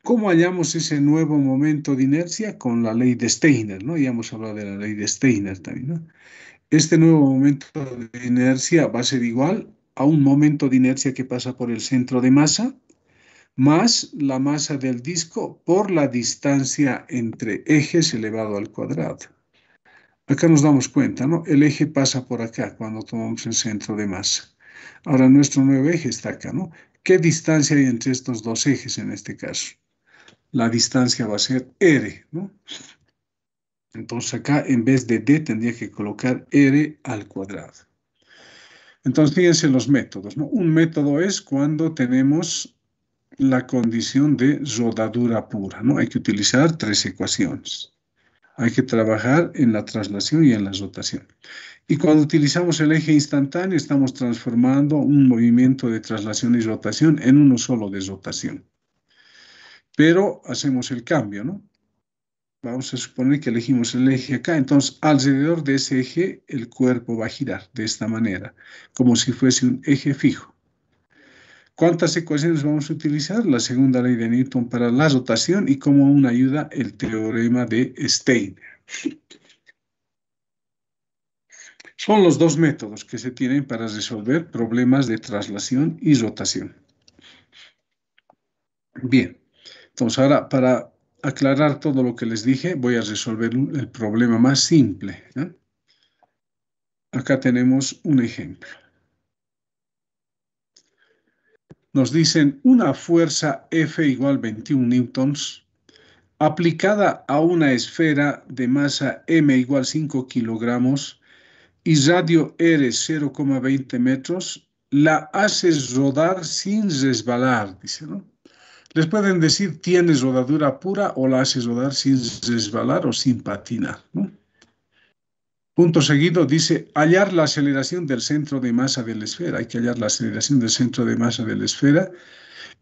¿Cómo hallamos ese nuevo momento de inercia? Con la ley de Steiner, ¿no? Ya hemos hablado de la ley de Steiner también, ¿no? Este nuevo momento de inercia va a ser igual a un momento de inercia que pasa por el centro de masa, más la masa del disco por la distancia entre ejes elevado al cuadrado. Acá nos damos cuenta, ¿no? El eje pasa por acá cuando tomamos el centro de masa. Ahora nuestro nuevo eje está acá, ¿no? ¿Qué distancia hay entre estos dos ejes en este caso? La distancia va a ser R, ¿no? Entonces acá en vez de D tendría que colocar R al cuadrado. Entonces fíjense los métodos, ¿no? Un método es cuando tenemos la condición de rodadura pura, ¿no? Hay que utilizar tres ecuaciones. Hay que trabajar en la traslación y en la rotación. Y cuando utilizamos el eje instantáneo, estamos transformando un movimiento de traslación y rotación en uno solo de rotación. Pero hacemos el cambio, ¿no? Vamos a suponer que elegimos el eje acá, entonces alrededor de ese eje el cuerpo va a girar de esta manera, como si fuese un eje fijo. ¿Cuántas ecuaciones vamos a utilizar? La segunda ley de Newton para la rotación y como una ayuda el teorema de Steiner. Son los dos métodos que se tienen para resolver problemas de traslación y rotación. Bien, entonces ahora para aclarar todo lo que les dije, voy a resolver el problema más simple, ¿eh? Acá tenemos un ejemplo. Nos dicen una fuerza F igual 21 newtons aplicada a una esfera de masa M igual 5 kilogramos y radio R 0,20 metros, la haces rodar sin resbalar, dice, ¿no? Les pueden decir, tienes rodadura pura o la haces rodar sin resbalar o sin patinar, ¿no? Punto seguido dice, hallar la aceleración del centro de masa de la esfera. Hay que hallar la aceleración del centro de masa de la esfera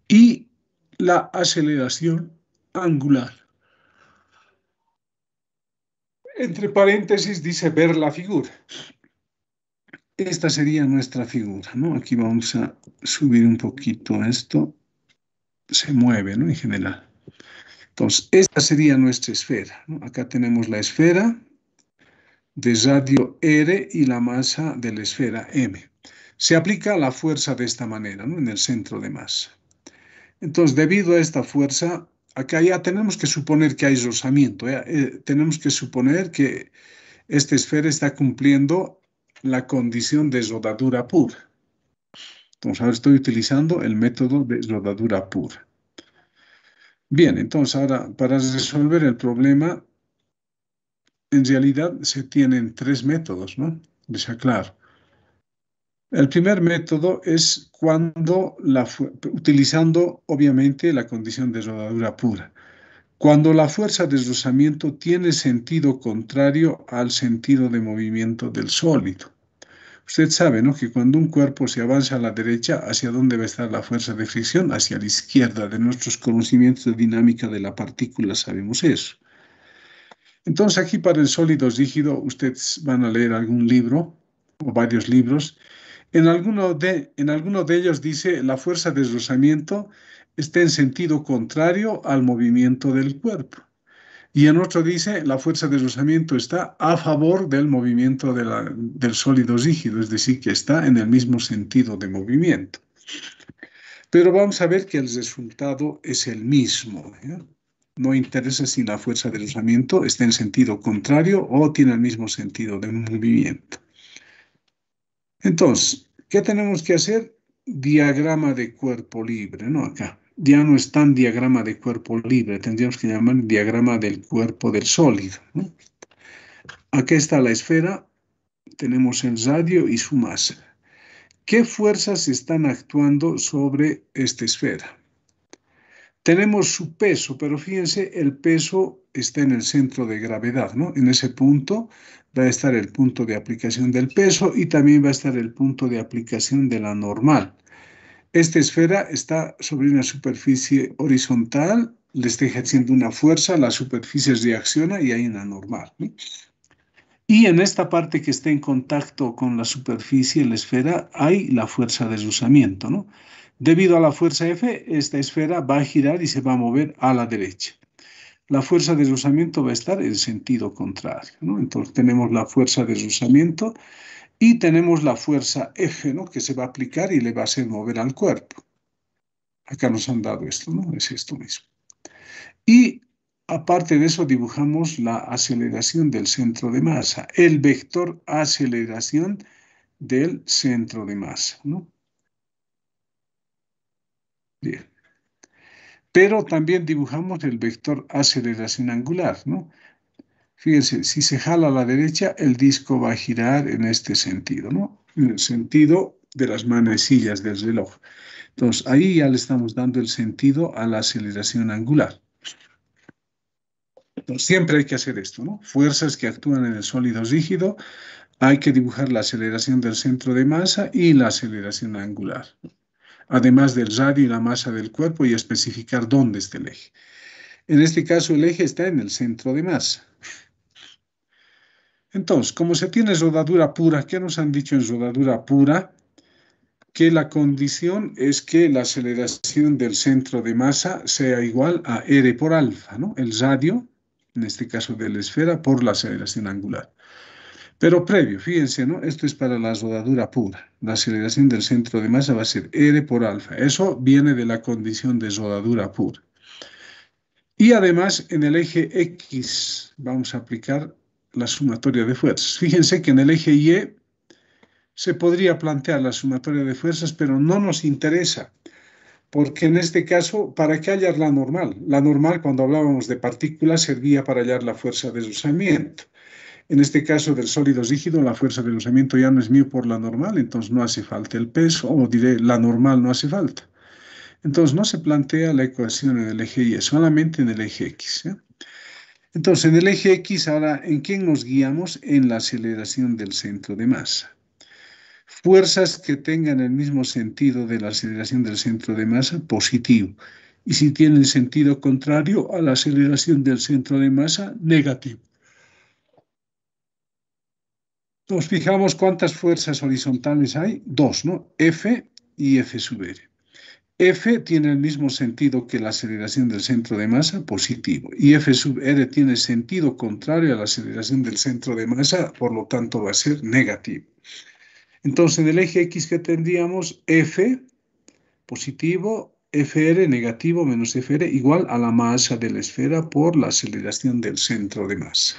y la aceleración angular. Entre paréntesis dice ver la figura. Esta sería nuestra figura, ¿no? Aquí vamos a subir un poquito esto. Se mueve, ¿no? En general. Entonces, esta sería nuestra esfera, ¿no? Acá tenemos la esfera de radio R y la masa de la esfera M. Se aplica la fuerza de esta manera, ¿no? En el centro de masa. Entonces, debido a esta fuerza, acá ya tenemos que suponer que hay rozamiento. Tenemos que suponer que esta esfera está cumpliendo la condición de rodadura pura. Entonces, ahora estoy utilizando el método de rodadura pura. Bien, entonces ahora para resolver el problema, en realidad se tienen tres métodos, ¿no? Les aclaro. El primer método es cuando utilizando obviamente la condición de rodadura pura. Cuando la fuerza de rozamiento tiene sentido contrario al sentido de movimiento del sólido. Usted sabe, ¿no? Que cuando un cuerpo se avanza a la derecha, ¿hacia dónde va a estar la fuerza de fricción? Hacia la izquierda. De nuestros conocimientos de dinámica de la partícula sabemos eso. Entonces aquí para el sólido rígido ustedes van a leer algún libro o varios libros. En alguno de ellos dice la fuerza de deslizamiento está en sentido contrario al movimiento del cuerpo. Y en otro dice la fuerza de deslizamiento está a favor del movimiento del sólido rígido, es decir, que está en el mismo sentido de movimiento. Pero vamos a ver que el resultado es el mismo, ¿ya? No interesa si la fuerza de deslizamiento está en sentido contrario o tiene el mismo sentido de movimiento. Entonces, ¿qué tenemos que hacer? Diagrama de cuerpo libre, ¿no? Acá. Ya no es tan diagrama de cuerpo libre, tendríamos que llamar diagrama del cuerpo del sólido, ¿no? Aquí está la esfera, tenemos el radio y su masa. ¿Qué fuerzas están actuando sobre esta esfera? Tenemos su peso, pero fíjense, el peso está en el centro de gravedad, ¿no? En ese punto va a estar el punto de aplicación del peso y también va a estar el punto de aplicación de la normal. Esta esfera está sobre una superficie horizontal, le está ejerciendo una fuerza, la superficie reacciona y hay una normal, ¿no? Y en esta parte que está en contacto con la superficie, la esfera, hay la fuerza de deslizamiento, ¿no? Debido a la fuerza F, esta esfera va a girar y se va a mover a la derecha. La fuerza de deslizamiento va a estar en sentido contrario, ¿no? Entonces tenemos la fuerza de deslizamiento y tenemos la fuerza F, ¿no? Que se va a aplicar y le va a hacer mover al cuerpo. Acá nos han dado esto, ¿no? Es esto mismo. Y aparte de eso dibujamos la aceleración del centro de masa, el vector aceleración del centro de masa, ¿no? Bien. Pero también dibujamos el vector aceleración angular, ¿no? Fíjense, si se jala a la derecha, el disco va a girar en este sentido, ¿no? En el sentido de las manecillas del reloj. Entonces, ahí ya le estamos dando el sentido a la aceleración angular. Entonces, siempre hay que hacer esto, ¿no? Fuerzas que actúan en el sólido rígido, hay que dibujar la aceleración del centro de masa y la aceleración angular, además del radio y la masa del cuerpo y especificar dónde está el eje. En este caso, el eje está en el centro de masa. Entonces, como se tiene rodadura pura, ¿qué nos han dicho en rodadura pura? Que la condición es que la aceleración del centro de masa sea igual a R por alfa, ¿no? El radio, en este caso de la esfera, por la aceleración angular. Pero previo, fíjense, ¿no? Esto es para la rodadura pura. La aceleración del centro de masa va a ser R por alfa. Eso viene de la condición de rodadura pura. Y además, en el eje X vamos a aplicar la sumatoria de fuerzas. Fíjense que en el eje Y se podría plantear la sumatoria de fuerzas, pero no nos interesa, porque en este caso, ¿para qué hallar la normal? La normal, cuando hablábamos de partículas, servía para hallar la fuerza de deslizamiento. En este caso del sólido rígido, la fuerza de deslizamiento ya no es μ por la normal, entonces no hace falta el peso, o diré, la normal no hace falta. Entonces no se plantea la ecuación en el eje Y, solamente en el eje X, ¿eh? Entonces, en el eje X, ahora, ¿en qué nos guiamos? En la aceleración del centro de masa. Fuerzas que tengan el mismo sentido de la aceleración del centro de masa, positivo. Y si tienen sentido contrario a la aceleración del centro de masa, negativo. Nos fijamos cuántas fuerzas horizontales hay. Dos, ¿no? F y F sub R. F tiene el mismo sentido que la aceleración del centro de masa, positivo. Y F sub R tiene sentido contrario a la aceleración del centro de masa, por lo tanto va a ser negativo. Entonces, en el eje X que tendríamos F positivo, Fr negativo menos Fr igual a la masa de la esfera por la aceleración del centro de masa.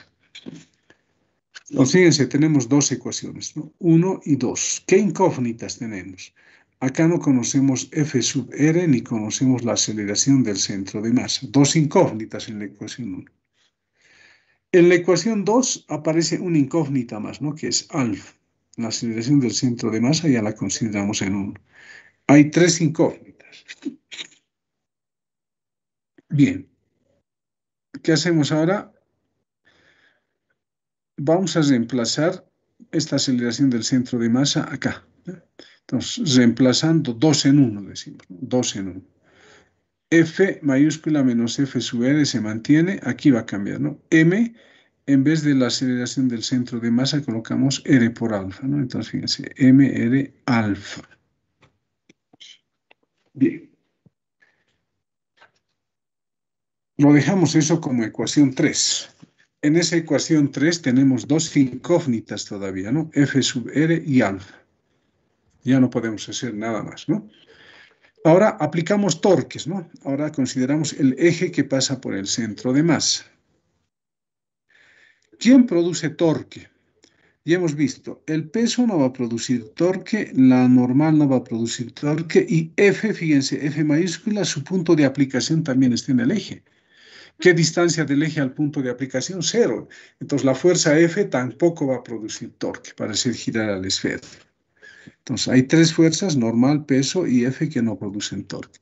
Entonces, fíjense, tenemos dos ecuaciones, ¿no? 1 y 2. ¿Qué incógnitas tenemos? Acá no conocemos F sub R ni conocemos la aceleración del centro de masa. Dos incógnitas en la ecuación 1. En la ecuación 2 aparece una incógnita más, ¿no? Que es alfa. La aceleración del centro de masa ya la consideramos en 1. Hay tres incógnitas. Bien. ¿Qué hacemos ahora? Vamos a reemplazar esta aceleración del centro de masa acá. Entonces, reemplazando 2 en 1, decimos, ¿no? 2 en 1. F mayúscula menos F sub R se mantiene, aquí va a cambiar, ¿no? M en vez de la aceleración del centro de masa, colocamos R por alfa, ¿no? Entonces, fíjense, mR alfa. Bien. Lo dejamos eso como ecuación 3. En esa ecuación 3 tenemos dos incógnitas todavía, ¿no? F sub R y alfa. Ya no podemos hacer nada más, ¿no? Ahora aplicamos torques, ¿no? Ahora consideramos el eje que pasa por el centro de masa. ¿Quién produce torque? Ya hemos visto, el peso no va a producir torque, la normal no va a producir torque y F, fíjense, F mayúscula, su punto de aplicación también está en el eje. ¿Qué distancia del eje al punto de aplicación? Cero. Entonces la fuerza F tampoco va a producir torque para hacer girar a la esfera. Entonces hay tres fuerzas, normal, peso y F, que no producen torque.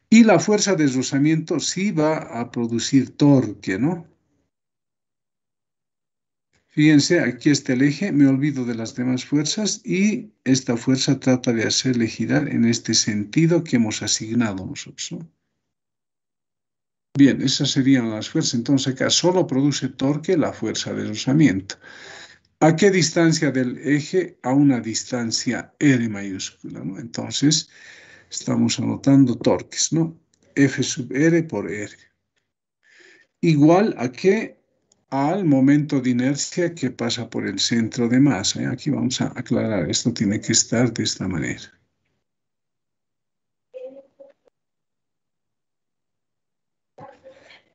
Y la fuerza de rozamiento sí va a producir torque, ¿no? Fíjense, aquí está el eje, me olvido de las demás fuerzas y esta fuerza trata de hacerle girar en este sentido que hemos asignado nosotros, ¿no? Bien, esas serían las fuerzas. Entonces acá solo produce torque la fuerza de rozamiento. ¿A qué distancia del eje? A una distancia R mayúscula, ¿no? Entonces estamos anotando torques, ¿no? F sub R por R. Igual a qué? Al momento de inercia que pasa por el centro de masa, ¿eh? Aquí vamos a aclarar, esto tiene que estar de esta manera.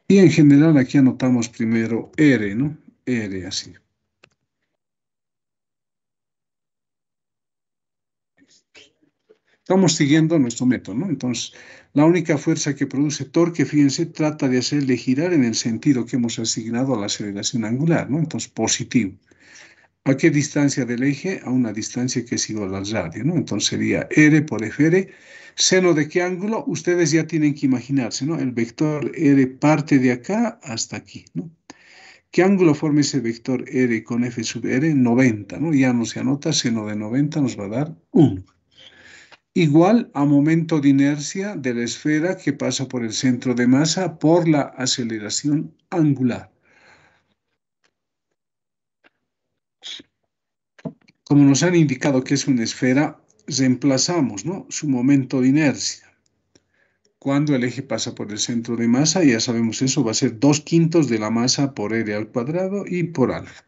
Y en general aquí anotamos primero R, ¿no? R así. Estamos siguiendo nuestro método, ¿no? Entonces, la única fuerza que produce torque, fíjense, trata de hacerle girar en el sentido que hemos asignado a la aceleración angular, ¿no? Entonces, positivo. ¿A qué distancia del eje? A una distancia que es igual al radio, ¿no? Entonces sería R por FR. ¿Seno de qué ángulo? Ustedes ya tienen que imaginarse, ¿no? El vector R parte de acá hasta aquí, ¿no? ¿Qué ángulo forma ese vector R con F sub R? 90, ¿no? Ya no se anota, seno de 90 nos va a dar 1. Igual a momento de inercia de la esfera que pasa por el centro de masa por la aceleración angular. Como nos han indicado que es una esfera, reemplazamos, ¿no?, su momento de inercia. Cuando el eje pasa por el centro de masa, ya sabemos eso, va a ser 2/5 de la masa por R al cuadrado y por alfa.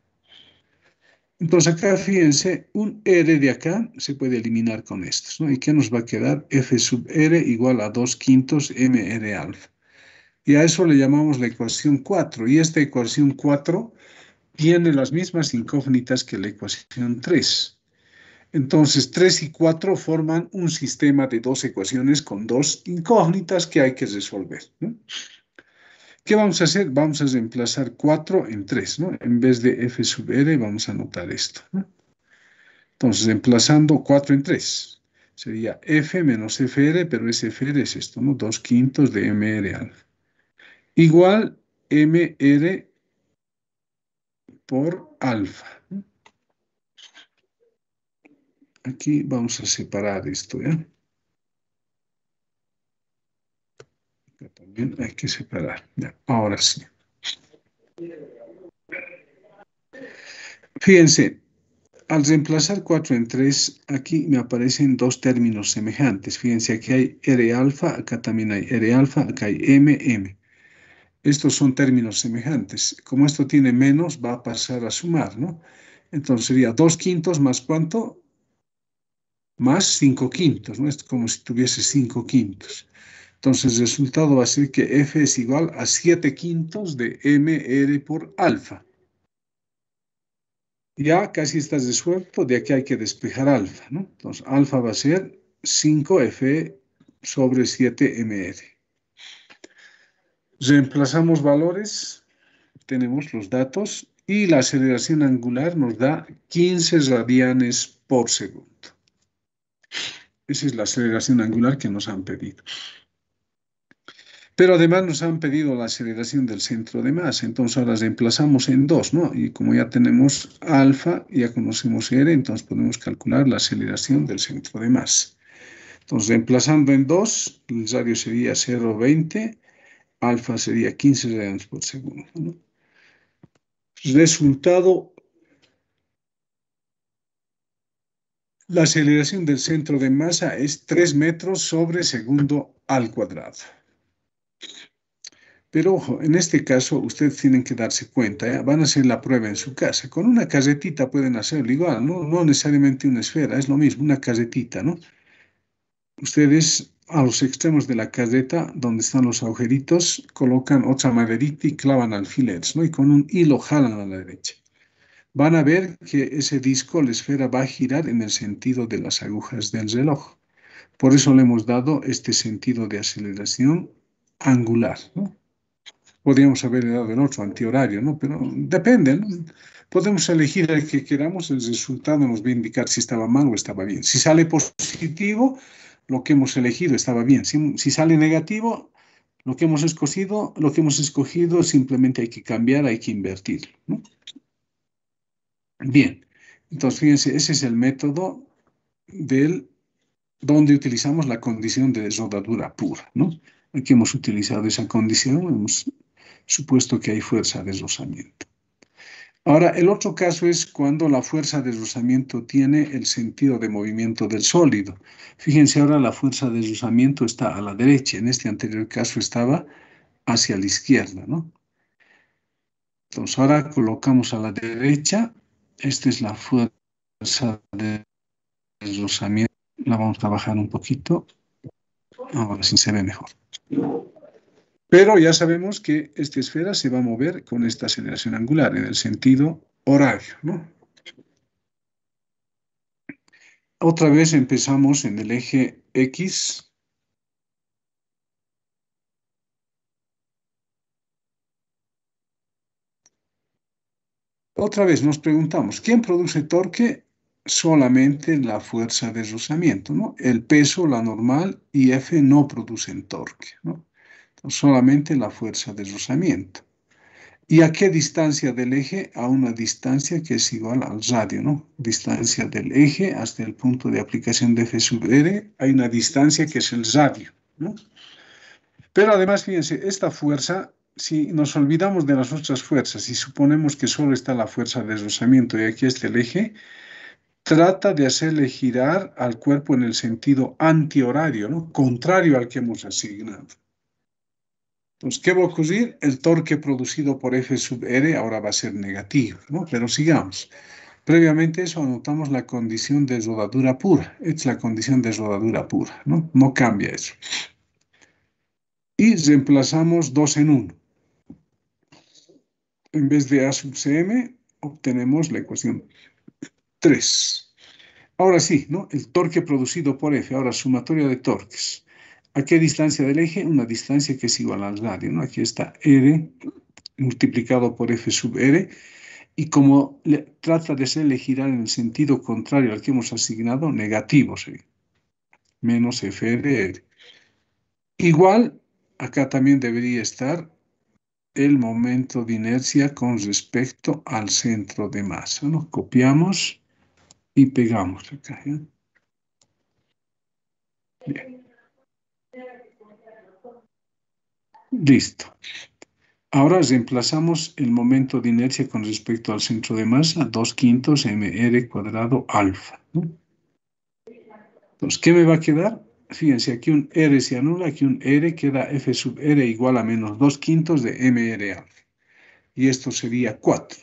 Entonces acá, fíjense, un R de acá se puede eliminar con estos, ¿no? ¿Y qué nos va a quedar? F sub R igual a 2/5 mR alfa. Y a eso le llamamos la ecuación 4. Y esta ecuación 4 tiene las mismas incógnitas que la ecuación 3. Entonces, 3 y 4 forman un sistema de dos ecuaciones con dos incógnitas que hay que resolver, ¿no? ¿Qué vamos a hacer? Vamos a reemplazar 4 en 3, ¿no? En vez de F sub R, vamos a anotar esto, ¿no? Entonces, reemplazando 4 en 3, sería F menos FR, pero ese FR es esto, ¿no? 2/5 de MR alfa. Igual MR por alfa. Aquí vamos a separar esto, ¿ya? Acá también hay que separar. Ya, ahora sí. Fíjense, al reemplazar 4 en 3, aquí me aparecen dos términos semejantes. Fíjense, aquí hay R alfa, acá también hay R alfa, acá hay M. Estos son términos semejantes. Como esto tiene menos, va a pasar a sumar, ¿no? Entonces sería 2/5 más ¿cuánto? Más 5/5, ¿no? Es como si tuviese 5/5. Entonces el resultado va a ser que F es igual a 7/5 de MR por alfa. Ya casi está resuelto, de aquí hay que despejar alfa, ¿no? Entonces alfa va a ser 5F sobre 7MR. Reemplazamos valores, tenemos los datos y la aceleración angular nos da 15 radianes por segundo. Esa es la aceleración angular que nos han pedido. Pero además nos han pedido la aceleración del centro de masa, entonces ahora reemplazamos en 2, ¿no? Y como ya tenemos alfa, ya conocemos R, entonces podemos calcular la aceleración del centro de masa. Entonces, reemplazando en 2, el radio sería 0,20, alfa sería 15 radianes por segundo, ¿no? Resultado, la aceleración del centro de masa es 3 metros sobre segundo al cuadrado. Pero ojo, en este caso ustedes tienen que darse cuenta, ¿eh? Van a hacer la prueba en su casa. Con una casetita pueden hacerlo igual, ¿no? No necesariamente una esfera, es lo mismo, una casetita, ¿no? Ustedes a los extremos de la caseta, donde están los agujeritos, colocan otra maderita y clavan alfileres, ¿no? Y con un hilo jalan a la derecha. Van a ver que ese disco, la esfera, va a girar en el sentido de las agujas del reloj. Por eso le hemos dado este sentido de aceleración angular, ¿no? Podríamos haberle dado el otro, antihorario, ¿no? Pero depende, ¿no? Podemos elegir el que queramos, el resultado nos va a indicar si estaba mal o estaba bien. Si sale positivo, lo que hemos elegido estaba bien. Si sale negativo, lo que hemos escogido simplemente hay que cambiar, hay que invertir, ¿no? Bien, entonces fíjense, ese es el método donde utilizamos la condición de rodadura pura, ¿no? Aquí hemos utilizado esa condición, hemos supuesto que hay fuerza de rozamiento. Ahora, el otro caso es cuando la fuerza de rozamiento tiene el sentido de movimiento del sólido. Fíjense, ahora la fuerza de rozamiento está a la derecha, en este anterior caso estaba hacia la izquierda, ¿no? Entonces, ahora colocamos a la derecha, esta es la fuerza de rozamiento, la vamos a bajar un poquito, ahora sí se ve mejor. Pero ya sabemos que esta esfera se va a mover con esta aceleración angular en el sentido horario, ¿no? Otra vez empezamos en el eje X. Otra vez nos preguntamos, ¿quién produce torque? Solamente la fuerza de rozamiento, ¿no? El peso, la normal y F no producen torque, ¿no? Entonces, solamente la fuerza de rozamiento. ¿Y a qué distancia del eje? A una distancia que es igual al radio, ¿no? Distancia del eje hasta el punto de aplicación de F sub R, hay una distancia que es el radio, ¿no? Pero además, fíjense, esta fuerza, si nos olvidamos de las otras fuerzas y suponemos que solo está la fuerza de rozamiento y aquí está el eje, trata de hacerle girar al cuerpo en el sentido antihorario, ¿no? Contrario al que hemos asignado. Entonces, ¿qué va a ocurrir? El torque producido por F sub R ahora va a ser negativo, ¿no? Pero sigamos. Previamente eso anotamos la condición de rodadura pura. Es la condición de rodadura pura, ¿no? No cambia eso. Y reemplazamos 2 en 1. En vez de A sub Cm, obtenemos la ecuación 3. Ahora sí, ¿no? El torque producido por F, ahora sumatoria de torques. ¿A qué distancia del eje? Una distancia que es igual al radio, ¿no? Aquí está R multiplicado por F sub R, y como trata de hacerle girar en el sentido contrario al que hemos asignado, negativo sería, menos FRR. Igual, acá también debería estar el momento de inercia con respecto al centro de masa, ¿no? Copiamos y pegamos acá, ¿ya? Bien. Listo. Ahora reemplazamos el momento de inercia con respecto al centro de masa, 2/5 mr cuadrado alfa, ¿no? Entonces, ¿qué me va a quedar? Fíjense, aquí un R se anula, aquí un R queda F sub R igual a menos 2/5 de mr alfa. Y esto sería 4.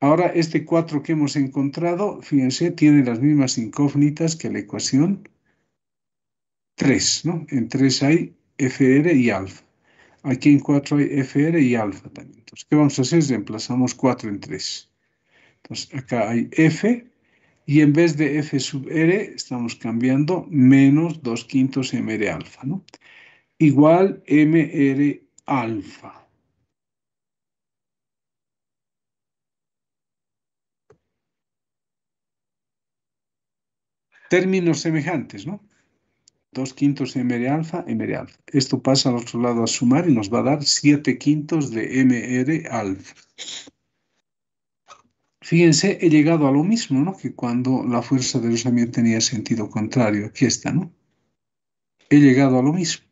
Ahora, este 4 que hemos encontrado, fíjense, tiene las mismas incógnitas que la ecuación 3, ¿no? En 3 hay FR y alfa. Aquí en 4 hay FR y alfa también. Entonces, ¿qué vamos a hacer? Reemplazamos 4 en 3. Entonces, acá hay F, y en vez de F sub R, estamos cambiando menos 2/5 mr alfa, ¿no? Igual mr alfa. Términos semejantes, ¿no? 2/5 mr alfa, mr alfa. Esto pasa al otro lado a sumar y nos va a dar 7/5 de mr alfa. Fíjense, he llegado a lo mismo, ¿no? Que cuando la fuerza de rozamiento tenía sentido contrario. Aquí está, ¿no? He llegado a lo mismo.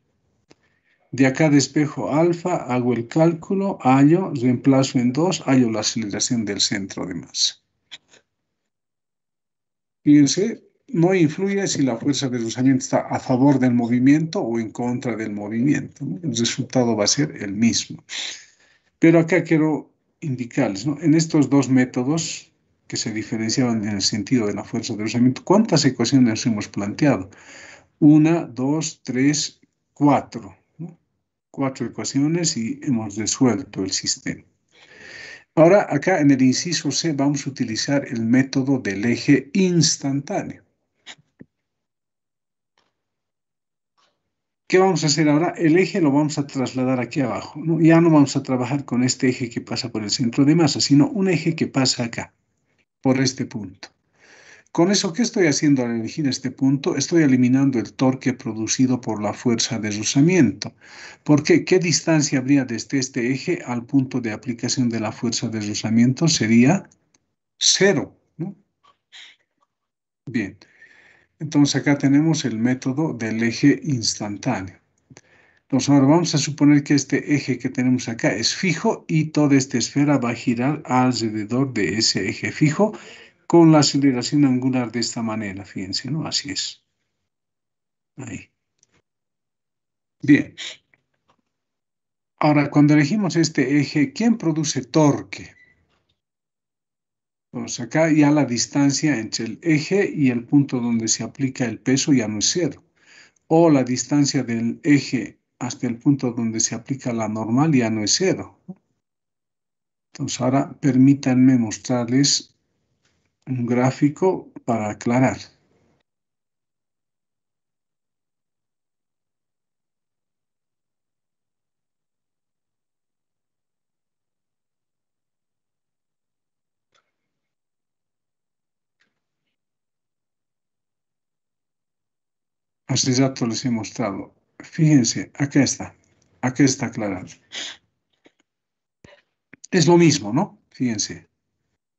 De acá despejo alfa, hago el cálculo, hallo, reemplazo en 2, hallo la aceleración del centro de masa. Fíjense, no influye si la fuerza de deslizamiento está a favor del movimiento o en contra del movimiento, ¿no? El resultado va a ser el mismo. Pero acá quiero indicarles, ¿no? En estos dos métodos que se diferenciaban en el sentido de la fuerza de deslizamiento, ¿cuántas ecuaciones hemos planteado? 1, 2, 3, 4, ¿no? 4 ecuaciones y hemos resuelto el sistema. Ahora, acá en el inciso C vamos a utilizar el método del eje instantáneo. ¿Qué vamos a hacer ahora? El eje lo vamos a trasladar aquí abajo, ¿no? Ya no vamos a trabajar con este eje que pasa por el centro de masa, sino un eje que pasa acá, por este punto. Con eso, ¿qué estoy haciendo al elegir este punto? Estoy eliminando el torque producido por la fuerza de rozamiento. ¿Por qué? ¿Qué distancia habría desde este eje al punto de aplicación de la fuerza de rozamiento? Sería 0, ¿no? Bien, entonces acá tenemos el método del eje instantáneo. Entonces ahora vamos a suponer que este eje que tenemos acá es fijo y toda esta esfera va a girar alrededor de ese eje fijo con la aceleración angular de esta manera, fíjense, ¿no? Así es. Ahí. Bien. Ahora, cuando elegimos este eje, ¿quién produce torque? Pues acá ya la distancia entre el eje y el punto donde se aplica el peso ya no es cero. O la distancia del eje hasta el punto donde se aplica la normal ya no es cero. Entonces ahora permítanme mostrarles un gráfico para aclarar. Hace rato les he mostrado. Fíjense, acá está aclarado. Es lo mismo, ¿no? Fíjense.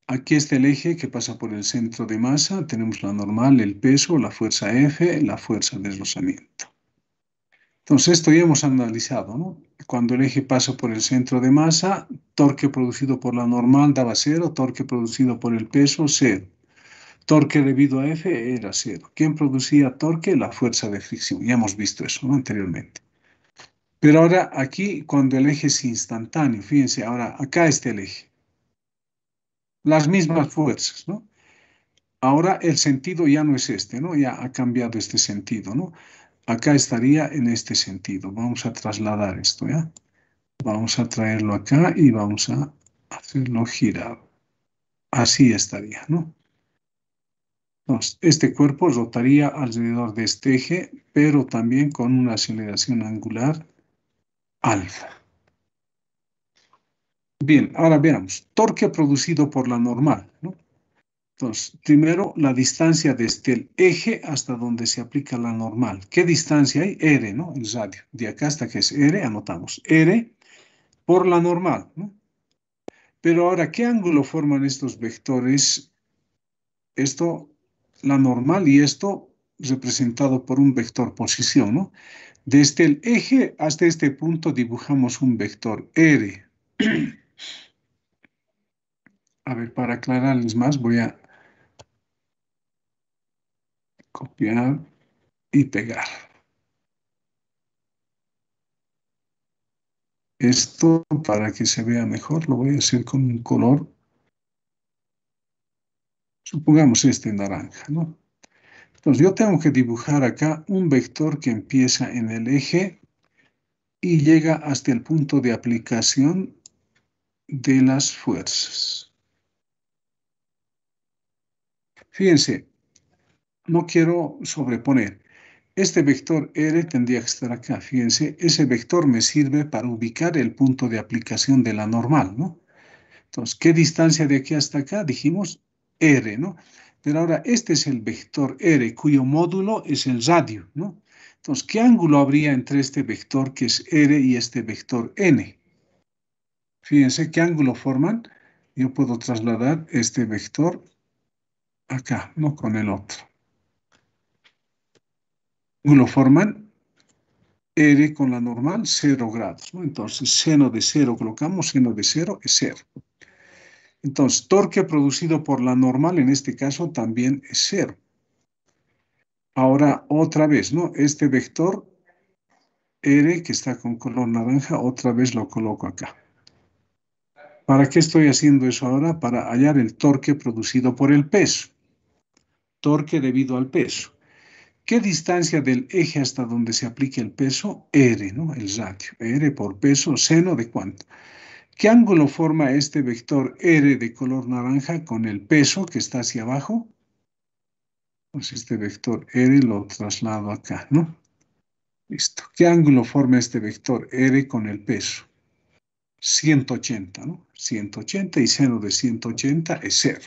Aquí está el eje que pasa por el centro de masa. Tenemos la normal, el peso, la fuerza F, la fuerza de deslizamiento. Entonces, esto ya hemos analizado, ¿no? Cuando el eje pasa por el centro de masa, torque producido por la normal daba 0, torque producido por el peso, 0. Torque debido a F era 0. ¿Quién producía torque? La fuerza de fricción. Ya hemos visto eso, ¿no? Anteriormente. Pero ahora aquí, cuando el eje es instantáneo, fíjense, ahora acá está el eje. Las mismas fuerzas, ¿no? Ahora el sentido ya no es este, ¿no? Ya ha cambiado este sentido, ¿no? Acá estaría en este sentido. Vamos a trasladar esto, ¿ya? Vamos a traerlo acá y vamos a hacerlo girar. Así estaría, ¿no? Entonces, este cuerpo rotaría alrededor de este eje, pero también con una aceleración angular alfa. Bien, ahora veamos. Torque producido por la normal, ¿no? Entonces, primero la distancia desde el eje hasta donde se aplica la normal. ¿Qué distancia hay? R, ¿no? El radio. De acá hasta que es R, anotamos R por la normal, ¿no? Pero ahora, ¿qué ángulo forman estos vectores? Esto, la normal y esto representado por un vector posición, ¿no? Desde el eje hasta este punto dibujamos un vector R. A ver, para aclararles más, voy a copiar y pegar. Esto, para que se vea mejor, lo voy a hacer con un color, supongamos este naranja, ¿no? Entonces yo tengo que dibujar acá un vector que empieza en el eje y llega hasta el punto de aplicación de las fuerzas. Fíjense, no quiero sobreponer. Este vector R tendría que estar acá. Fíjense, ese vector me sirve para ubicar el punto de aplicación de la normal, ¿no? Entonces, ¿qué distancia de aquí hasta acá? Dijimos R, ¿no? Pero ahora este es el vector R, cuyo módulo es el radio, ¿no? Entonces, ¿qué ángulo habría entre este vector que es R y este vector N? Fíjense qué ángulo forman. Yo puedo trasladar este vector acá, no con el otro. ¿Ángulo forman? R con la normal, 0 grados, ¿no? Entonces, seno de 0 colocamos, seno de 0 es 0. Entonces, torque producido por la normal, en este caso, también es 0. Ahora, otra vez, ¿no? Este vector R, que está con color naranja, otra vez lo coloco acá. ¿Para qué estoy haciendo eso ahora? Para hallar el torque producido por el peso. Torque debido al peso. ¿Qué distancia del eje hasta donde se aplique el peso? R, ¿no? El ratio. R por peso, seno de cuánto. ¿Qué ángulo forma este vector R de color naranja con el peso que está hacia abajo? Pues este vector R lo traslado acá, ¿no? Listo. ¿Qué ángulo forma este vector R con el peso? 180, ¿no? 180 y seno de 180 es 0.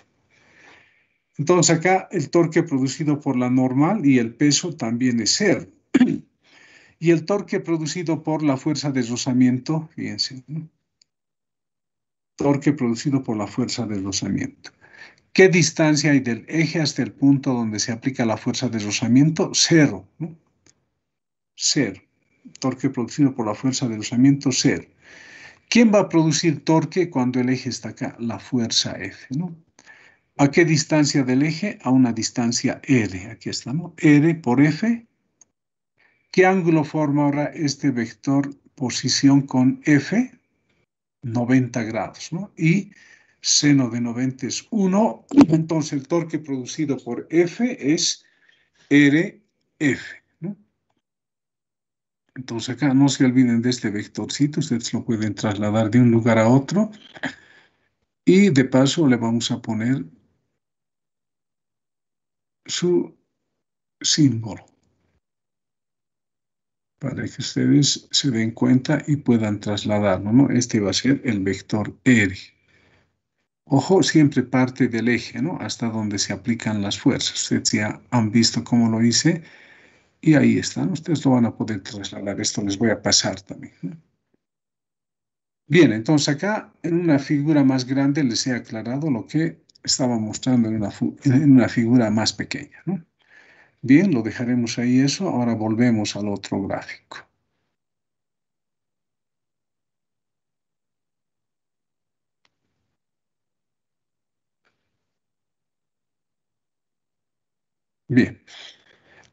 Entonces acá el torque producido por la normal y el peso también es 0. Y el torque producido por la fuerza de rozamiento, fíjense, ¿no? Torque producido por la fuerza de rozamiento. ¿Qué distancia hay del eje hasta el punto donde se aplica la fuerza de rozamiento? 0, ¿no? 0. Torque producido por la fuerza de rozamiento, 0. ¿Quién va a producir torque cuando el eje está acá? La fuerza F, ¿no? ¿A qué distancia del eje? A una distancia R. Aquí está, ¿no? R por F. ¿Qué ángulo forma ahora este vector posición con F? 90 grados, ¿no? Y seno de 90 es 1. Entonces el torque producido por F es RF, ¿no? Entonces acá no se olviden de este vectorcito. Ustedes lo pueden trasladar de un lugar a otro. Y de paso le vamos a poner su símbolo para que ustedes se den cuenta y puedan trasladarlo, ¿no? Este va a ser el vector R. Ojo, siempre parte del eje, ¿no? Hasta donde se aplican las fuerzas. Ustedes ya han visto cómo lo hice y ahí están. Ustedes lo van a poder trasladar. Esto les voy a pasar también, ¿no? Bien, entonces acá en una figura más grande les he aclarado lo que estaba mostrando en una figura más pequeña, ¿no? Bien, lo dejaremos ahí eso. Ahora volvemos al otro gráfico. Bien,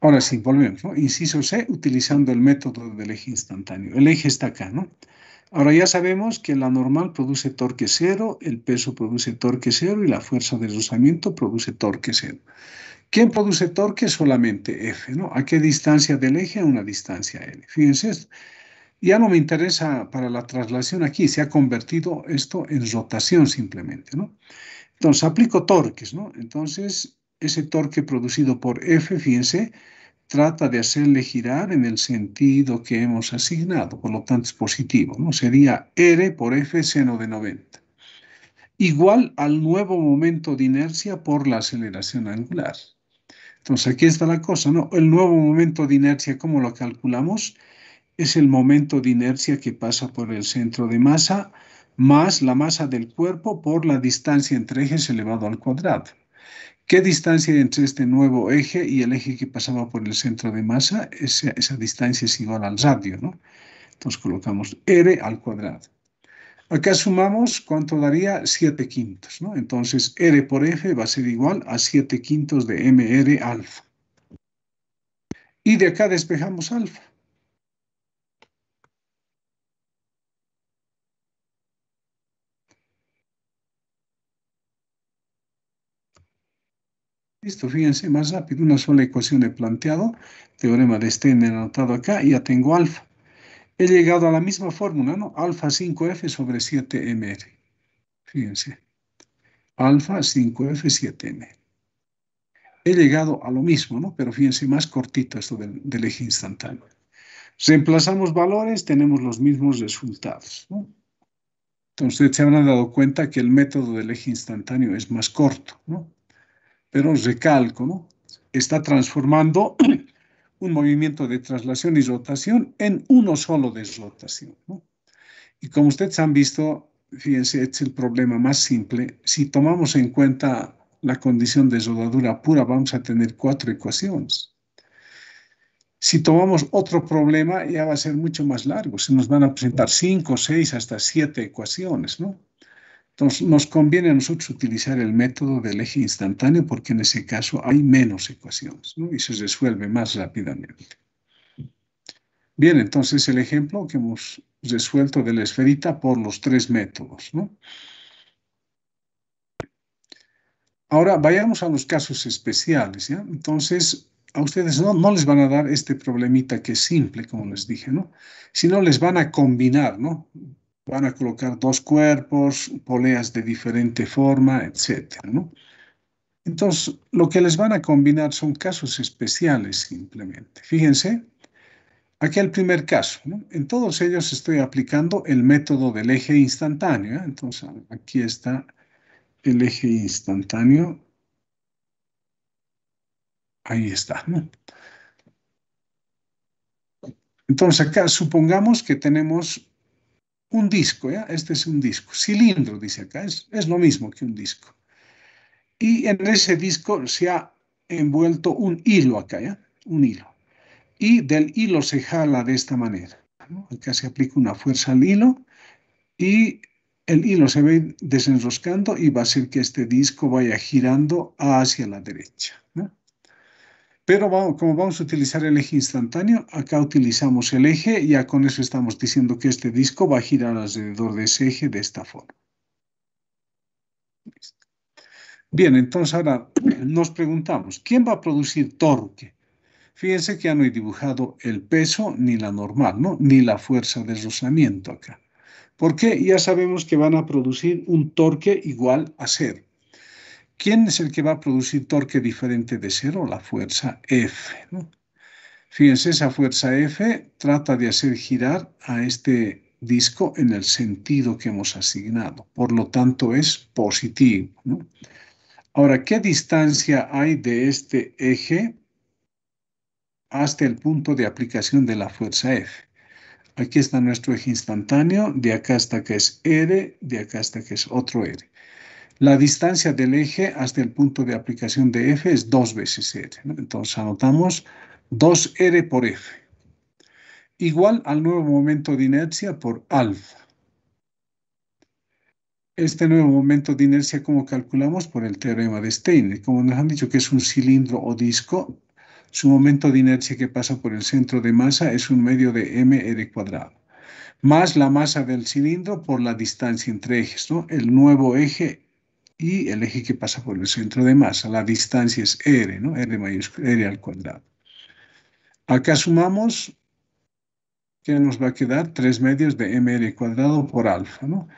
ahora sí, volvemos, ¿no? Inciso C, utilizando el método del eje instantáneo. El eje está acá, ¿no? Ahora ya sabemos que la normal produce torque 0, el peso produce torque 0 y la fuerza de rozamiento produce torque 0. ¿Quién produce torque? Solamente F, ¿no? ¿A qué distancia del eje? A una distancia L. Fíjense esto. Ya no me interesa para la traslación aquí, se ha convertido esto en rotación simplemente, ¿no? Entonces aplico torques, ¿no? Entonces ese torque producido por F, fíjense, trata de hacerle girar en el sentido que hemos asignado, por lo tanto es positivo, ¿no? Sería R por F seno de 90, igual al nuevo momento de inercia por la aceleración angular. Entonces aquí está la cosa, ¿no? El nuevo momento de inercia, ¿cómo lo calculamos? Es el momento de inercia que pasa por el centro de masa más la masa del cuerpo por la distancia entre ejes elevado al cuadrado. ¿Qué distancia hay entre este nuevo eje y el eje que pasaba por el centro de masa? Esa distancia es igual al radio, ¿no? Entonces colocamos R al cuadrado. Acá sumamos, ¿cuánto daría? 7 quintos, ¿no? Entonces R por F va a ser igual a 7 quintos de MR alfa. Y de acá despejamos alfa. Listo, fíjense, más rápido, una sola ecuación he planteado, teorema de Steiner anotado acá, y ya tengo alfa. He llegado a la misma fórmula, ¿no? Alfa 5F sobre 7MR. Fíjense, alfa 5F 7M. He llegado a lo mismo, ¿no? Pero fíjense, más cortito esto del eje instantáneo. Reemplazamos valores, tenemos los mismos resultados, ¿no? Entonces, ustedes se habrán dado cuenta que el método del eje instantáneo es más corto, ¿no? Pero recalco, ¿no? Está transformando un movimiento de traslación y rotación en uno solo de rotación, ¿no? Y como ustedes han visto, fíjense, este es el problema más simple. Si tomamos en cuenta la condición de rodadura pura, vamos a tener 4 ecuaciones. Si tomamos otro problema, ya va a ser mucho más largo. Se nos van a presentar 5, 6, hasta 7 ecuaciones, ¿no? Entonces, nos conviene a nosotros utilizar el método del eje instantáneo porque en ese caso hay menos ecuaciones, ¿no? Y se resuelve más rápidamente. Bien, entonces el ejemplo que hemos resuelto de la esferita por los tres métodos, ¿no? Ahora vayamos a los casos especiales, ¿ya? Entonces, a ustedes no les van a dar este problemita que es simple, como les dije, ¿no? Sino les van a combinar, ¿no? Van a colocar dos cuerpos, poleas de diferente forma, etcétera, ¿no? Entonces, lo que les van a combinar son casos especiales simplemente. Fíjense, aquí el primer caso, ¿no? En todos ellos estoy aplicando el método del eje instantáneo, ¿eh? Entonces, aquí está el eje instantáneo. Ahí está, ¿no? Entonces, acá supongamos que tenemos un disco, ¿ya? Este es un disco. Cilindro, dice acá, es lo mismo que un disco. Y en ese disco se ha envuelto un hilo acá, ¿ya? Un hilo. Y del hilo se jala de esta manera, ¿no? Acá se aplica una fuerza al hilo y el hilo se va desenroscando y va a hacer que este disco vaya girando hacia la derecha, ¿no? Pero como vamos a utilizar el eje instantáneo, acá utilizamos el eje y ya con eso estamos diciendo que este disco va a girar alrededor de ese eje de esta forma. Bien, entonces ahora nos preguntamos, ¿quién va a producir torque? Fíjense que ya no he dibujado el peso ni la normal, ¿no? Ni la fuerza de rozamiento acá. ¿Por qué? Ya sabemos que van a producir un torque igual a cero. ¿Quién es el que va a producir torque diferente de cero? La fuerza F, ¿no? Fíjense, esa fuerza F trata de hacer girar a este disco en el sentido que hemos asignado. Por lo tanto, es positivo, ¿no? Ahora, ¿qué distancia hay de este eje hasta el punto de aplicación de la fuerza F? Aquí está nuestro eje instantáneo, de acá hasta que es R, de acá hasta que es otro R. La distancia del eje hasta el punto de aplicación de F es 2 veces R, ¿no? Entonces anotamos 2R por F, igual al nuevo momento de inercia por alfa. Este nuevo momento de inercia, ¿cómo calculamos? Por el teorema de Steiner. Como nos han dicho que es un cilindro o disco, su momento de inercia que pasa por el centro de masa es un medio de mr cuadrado, más la masa del cilindro por la distancia entre ejes, ¿no? El nuevo eje y el eje que pasa por el centro de masa. La distancia es r, ¿no? R mayúscula, r al cuadrado. Acá sumamos, ¿qué nos va a quedar? 3 medios de mr cuadrado por alfa, ¿no?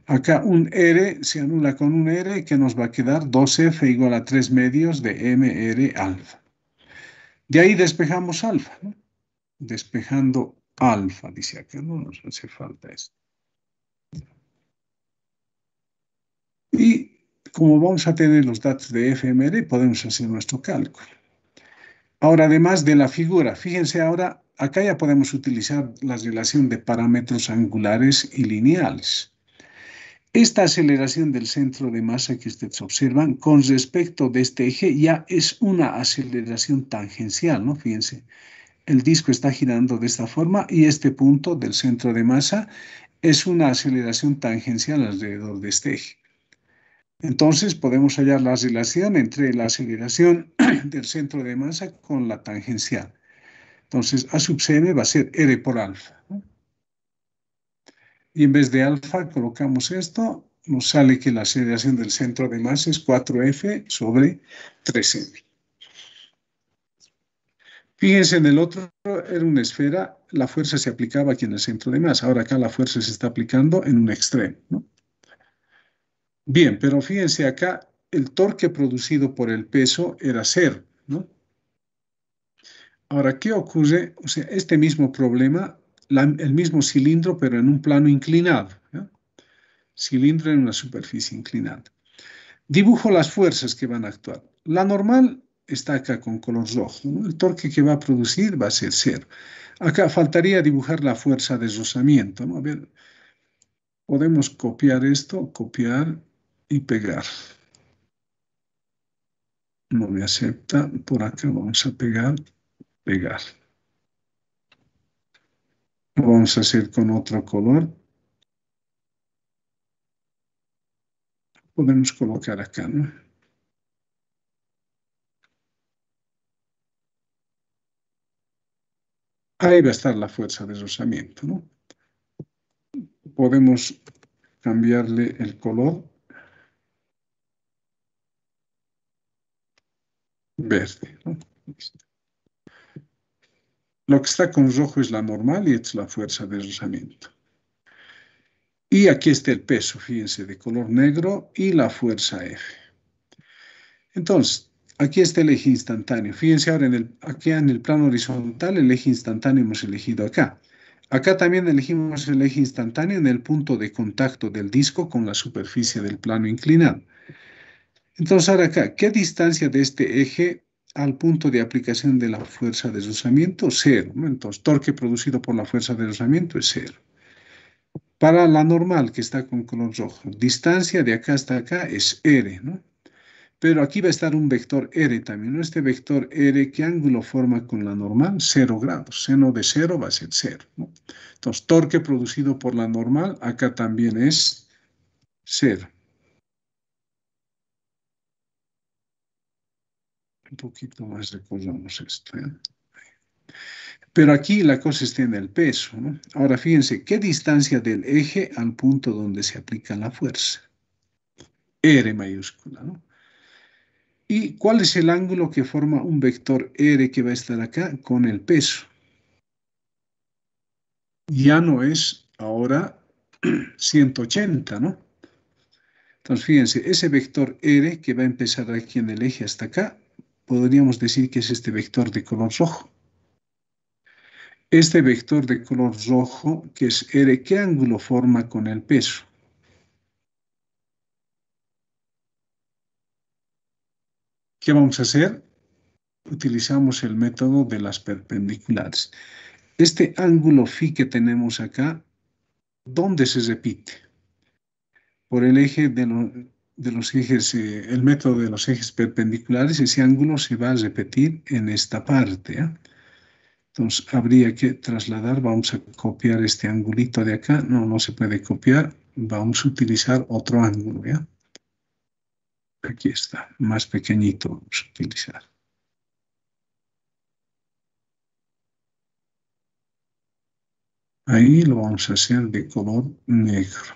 Acá un r se anula con un r, que nos va a quedar 2f igual a 3 medios de mr alfa. De ahí despejamos alfa, ¿no? Despejando alfa, dice acá, no nos hace falta esto. Y como vamos a tener los datos de FMR, podemos hacer nuestro cálculo. Ahora, además de la figura, fíjense ahora, acá ya podemos utilizar la relación de parámetros angulares y lineales. Esta aceleración del centro de masa que ustedes observan con respecto de este eje ya es una aceleración tangencial, ¿no? Fíjense, el disco está girando de esta forma y este punto del centro de masa es una aceleración tangencial alrededor de este eje. Entonces podemos hallar la relación entre la aceleración del centro de masa con la tangencial. Entonces A sub cm va a ser R por alfa, ¿no? Y en vez de alfa colocamos esto, nos sale que la aceleración del centro de masa es 4F sobre 3M. Fíjense, en el otro era una esfera, la fuerza se aplicaba aquí en el centro de masa. Ahora acá la fuerza se está aplicando en un extremo, ¿no? Bien, pero fíjense acá, el torque producido por el peso era cero, ¿no? Ahora, ¿qué ocurre? O sea, este mismo problema, el mismo cilindro, pero en un plano inclinado, ¿ya? Cilindro en una superficie inclinada. Dibujo las fuerzas que van a actuar. La normal está acá con color rojo, ¿no? El torque que va a producir va a ser cero. Acá faltaría dibujar la fuerza de rozamiento, ¿no? A ver, podemos copiar esto, copiar y pegar. No me acepta. Por acá vamos a pegar, pegar. Lo vamos a hacer con otro color. Podemos colocar acá, ¿no? Ahí va a estar la fuerza de rozamiento, ¿no? Podemos cambiarle el color verde, ¿no? Lo que está con rojo es la normal y es la fuerza de rozamiento. Y aquí está el peso, fíjense, de color negro y la fuerza F. Entonces, aquí está el eje instantáneo. Fíjense ahora, aquí en el plano horizontal, el eje instantáneo hemos elegido acá. Acá también elegimos el eje instantáneo en el punto de contacto del disco con la superficie del plano inclinado. Entonces, ahora acá, ¿qué distancia de este eje al punto de aplicación de la fuerza de rozamiento? Cero, ¿no? Entonces, torque producido por la fuerza de rozamiento es cero. Para la normal, que está con color rojo, distancia de acá hasta acá es R, ¿no? Pero aquí va a estar un vector R también, ¿no? Este vector R, ¿qué ángulo forma con la normal? 0 grados. Seno de 0 va a ser 0, ¿no? Entonces, torque producido por la normal, acá también es 0. Un poquito más recordamos esto, ¿eh? Pero aquí la cosa está en el peso, ¿no? Ahora fíjense, ¿qué distancia del eje al punto donde se aplica la fuerza? R mayúscula, ¿no? ¿Y cuál es el ángulo que forma un vector R que va a estar acá con el peso? Ya no es ahora 180, ¿no? Entonces, fíjense, ese vector R que va a empezar aquí en el eje hasta acá, podríamos decir que es este vector de color rojo. Este vector de color rojo, que es R, ¿qué ángulo forma con el peso? ¿Qué vamos a hacer? Utilizamos el método de las perpendiculares. Este ángulo phi que tenemos acá, ¿dónde se repite? Por el eje de los ejes, el método de los ejes perpendiculares, ese ángulo se va a repetir en esta parte, ¿eh? Entonces, habría que trasladar, vamos a copiar este angulito de acá, no se puede copiar, vamos a utilizar otro ángulo, ¿ya? Aquí está, más pequeñito vamos a utilizar. Ahí lo vamos a hacer de color negro.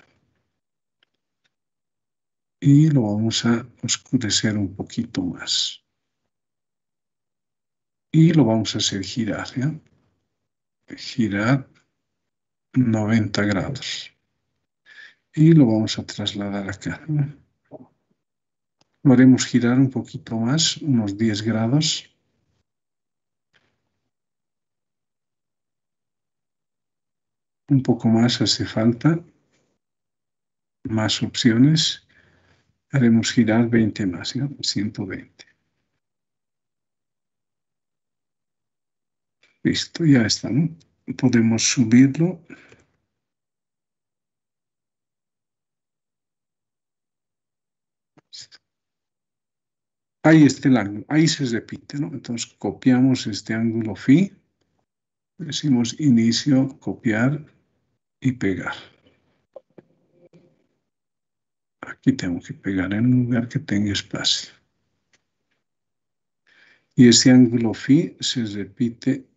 Y lo vamos a oscurecer un poquito más. Y lo vamos a hacer girar, ¿ya? Girar 90 grados. Y lo vamos a trasladar acá, ¿no? Lo haremos girar un poquito más, unos 10 grados. Un poco más hace falta. Más opciones. Haremos girar 20 más, ¿ya? 120. Listo, ya está, ¿no? Podemos subirlo. Ahí está el ángulo, ahí se repite, ¿no? Entonces copiamos este ángulo phi, decimos inicio, copiar y pegar. Aquí tengo que pegar en un lugar que tenga espacio. Y este ángulo phi se repite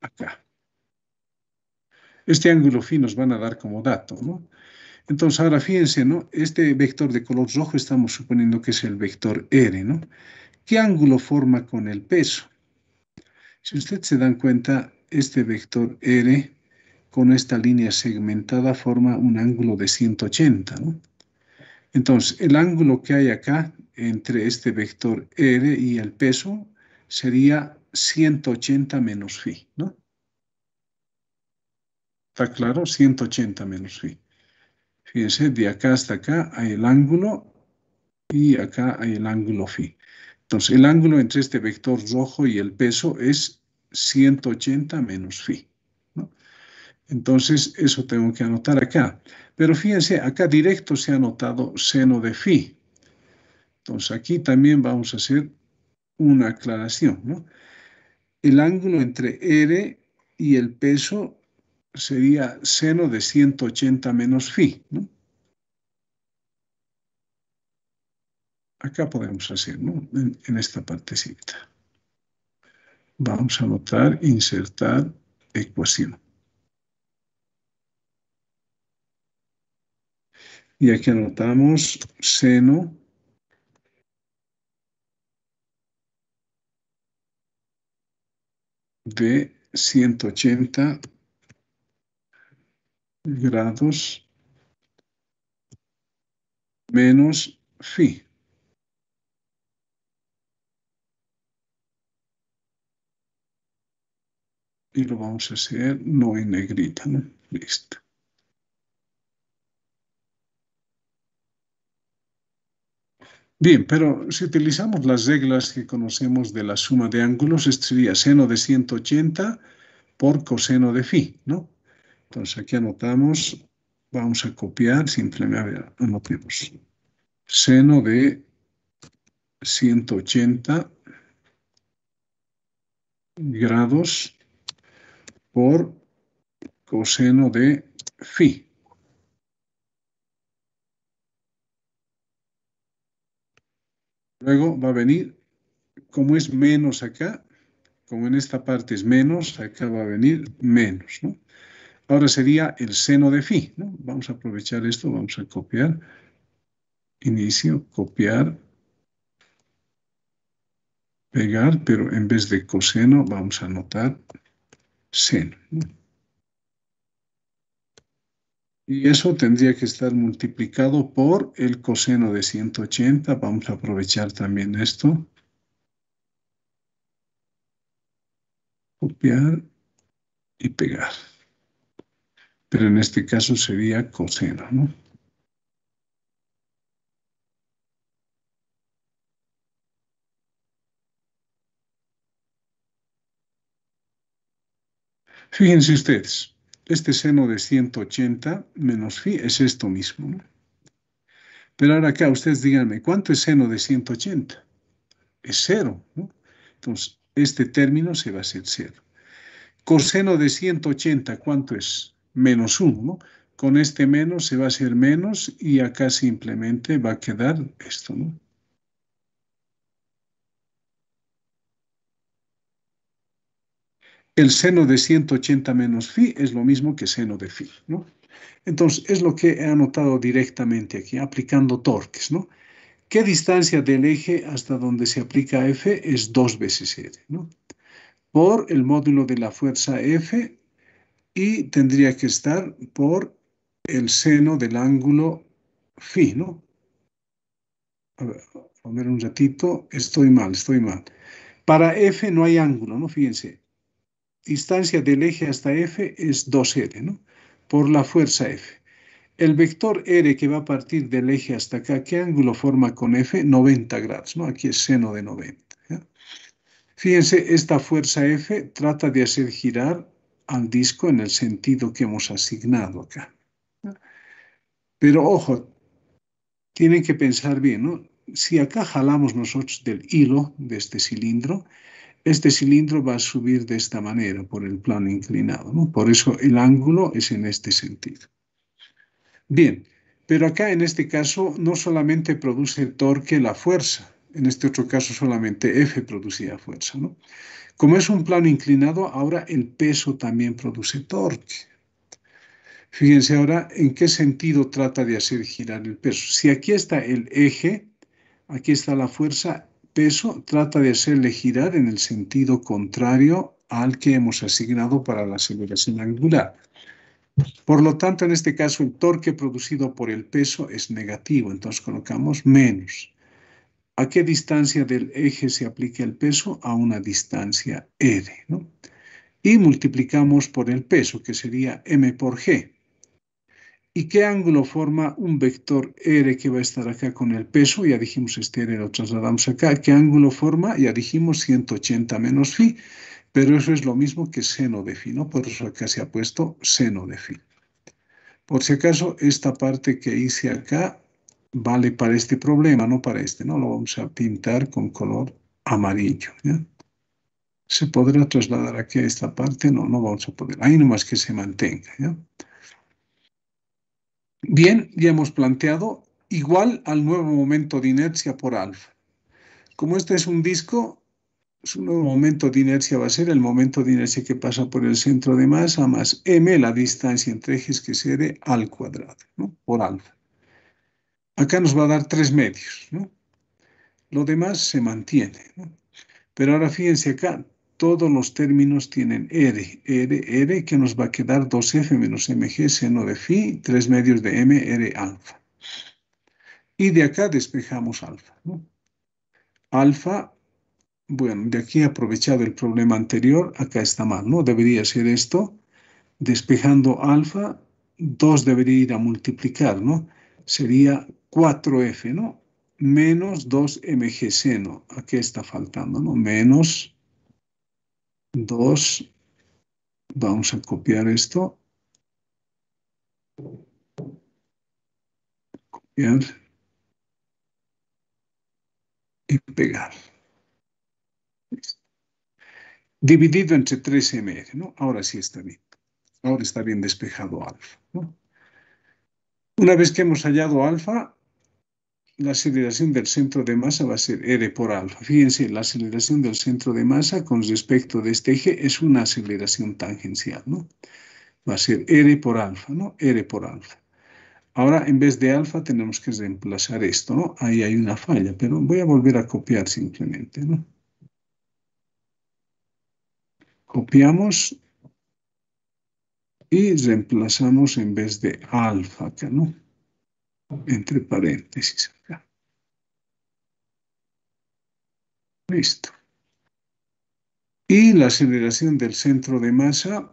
acá. Este ángulo phi nos van a dar como dato, ¿no? Entonces ahora fíjense, ¿no? Este vector de color rojo estamos suponiendo que es el vector R, ¿no? ¿Qué ángulo forma con el peso? Si ustedes se dan cuenta, este vector R con esta línea segmentada forma un ángulo de 180, ¿no? Entonces, el ángulo que hay acá entre este vector R y el peso sería 180 menos phi, ¿no? ¿Está claro? 180 menos phi. Fíjense, de acá hasta acá hay el ángulo y acá hay el ángulo phi. Entonces, el ángulo entre este vector rojo y el peso es 180 menos phi, ¿no? Entonces, eso tengo que anotar acá. Pero fíjense, acá directo se ha anotado seno de phi. Entonces, aquí también vamos a hacer una aclaración, ¿no? El ángulo entre R y el peso sería seno de 180 menos phi, ¿no? Acá podemos hacer, ¿no? En esta partecita. Vamos a anotar, insertar ecuación. Y aquí anotamos seno de 180 grados menos phi. Y lo vamos a hacer no en negrita, ¿no? Listo. Bien, pero si utilizamos las reglas que conocemos de la suma de ángulos, esto sería seno de 180 por coseno de phi, ¿no? Entonces aquí anotamos, vamos a copiar, simplemente anotemos seno de 180 grados por coseno de phi. Luego va a venir, como es menos acá, como en esta parte es menos, acá va a venir menos, ¿no? Ahora sería el seno de phi, ¿no? Vamos a aprovechar esto, vamos a copiar, inicio, copiar, pegar, pero en vez de coseno vamos a anotar seno, ¿no? Y eso tendría que estar multiplicado por el coseno de 180. Vamos a aprovechar también esto. Copiar y pegar. Pero en este caso sería coseno, ¿no? Fíjense ustedes, este seno de 180 menos phi es esto mismo, ¿no? Pero ahora acá ustedes díganme, ¿cuánto es seno de 180? Es cero, ¿no? Entonces, este término se va a hacer cero. Coseno de 180, ¿cuánto es? Menos 1, ¿no? Con este menos se va a hacer menos y acá simplemente va a quedar esto, ¿no? El seno de 180 menos phi es lo mismo que seno de phi, ¿no? Entonces, es lo que he anotado directamente aquí, aplicando torques, ¿no? ¿Qué distancia del eje hasta donde se aplica F es 2 veces R, ¿no? Por el módulo de la fuerza F y tendría que estar por el seno del ángulo phi, ¿no? A ver un ratito, estoy mal. Para F no hay ángulo, ¿no? Fíjense, distancia del eje hasta F es 2R, ¿no? Por la fuerza F. El vector R que va a partir del eje hasta acá, ¿qué ángulo forma con F? 90 grados, ¿no? Aquí es seno de 90. ¿Ya? Fíjense, esta fuerza F trata de hacer girar al disco en el sentido que hemos asignado acá. Pero ojo, tienen que pensar bien, ¿no? Si acá jalamos nosotros del hilo de este cilindro va a subir de esta manera por el plano inclinado, ¿no? Por eso el ángulo es en este sentido. Bien, pero acá en este caso no solamente produce torque la fuerza, en este otro caso solamente F producía fuerza, ¿no? Como es un plano inclinado, ahora el peso también produce torque. Fíjense ahora en qué sentido trata de hacer girar el peso. Si aquí está el eje, aquí está la fuerza, peso, trata de hacerle girar en el sentido contrario al que hemos asignado para la aceleración angular. Por lo tanto, en este caso, el torque producido por el peso es negativo, entonces colocamos menos. ¿A qué distancia del eje se aplica el peso? A una distancia R, ¿no? Y multiplicamos por el peso, que sería m por g. ¿Y qué ángulo forma un vector R que va a estar acá con el peso? Ya dijimos, este R lo trasladamos acá. ¿Qué ángulo forma? Ya dijimos 180 menos phi, pero eso es lo mismo que seno de phi, ¿no? Por eso acá se ha puesto seno de phi. Por si acaso, esta parte que hice acá vale para este problema, no para este, ¿no? Lo vamos a pintar con color amarillo, ¿ya? ¿Se podrá trasladar aquí a esta parte? No, no vamos a poder. Ahí nomás que se mantenga, ¿ya? Bien, ya hemos planteado igual al nuevo momento de inercia por alfa. Como este es un disco, su nuevo momento de inercia va a ser el momento de inercia que pasa por el centro de masa más m, la distancia entre ejes, que es r al cuadrado, ¿no? Por alfa. Acá nos va a dar 3 medios, ¿no? Lo demás se mantiene, ¿no? Pero ahora fíjense acá, todos los términos tienen R, que nos va a quedar 2F menos MG seno de phi, 3 medios de M, R alfa. Y de acá despejamos alfa, ¿no? Alfa, bueno, de aquí aprovechado el problema anterior, acá está mal, ¿no? Debería ser esto, despejando alfa, 2 debería ir a multiplicar, ¿no? Sería 4F, ¿no? Menos 2mg seno. Aquí está faltando, ¿no? Menos 2. Vamos a copiar esto. Copiar y pegar. Dividido entre 3mr, ¿no? Ahora sí está bien. Ahora está bien despejado alfa, ¿no? Una vez que hemos hallado alfa, la aceleración del centro de masa va a ser R por alfa. Fíjense, la aceleración del centro de masa con respecto de este eje es una aceleración tangencial, ¿no? Va a ser R por alfa, ¿no? R por alfa. Ahora, en vez de alfa, tenemos que reemplazar esto, ¿no? Ahí hay una falla, pero voy a volver a copiar simplemente, ¿no? Copiamos y reemplazamos en vez de alfa acá, ¿no? Entre paréntesis acá. Listo. Y la aceleración del centro de masa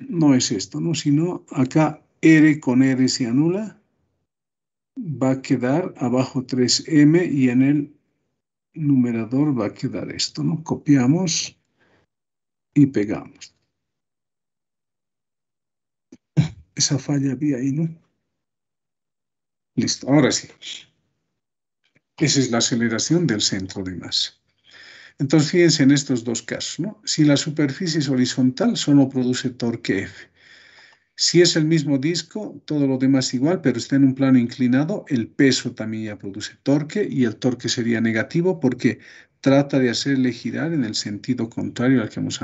no es esto, ¿no? Sino acá R con R se anula, va a quedar abajo 3m y en el numerador va a quedar esto, ¿no? Copiamos y pegamos. Esa falla había ahí, ¿no? Listo, ahora sí. Esa es la aceleración del centro de masa. Entonces, fíjense en estos dos casos, ¿no? Si la superficie es horizontal, solo produce torque F. Si es el mismo disco, todo lo demás igual, pero está en un plano inclinado, el peso también ya produce torque y el torque sería negativo porque trata de hacerle girar en el sentido contrario al que hemos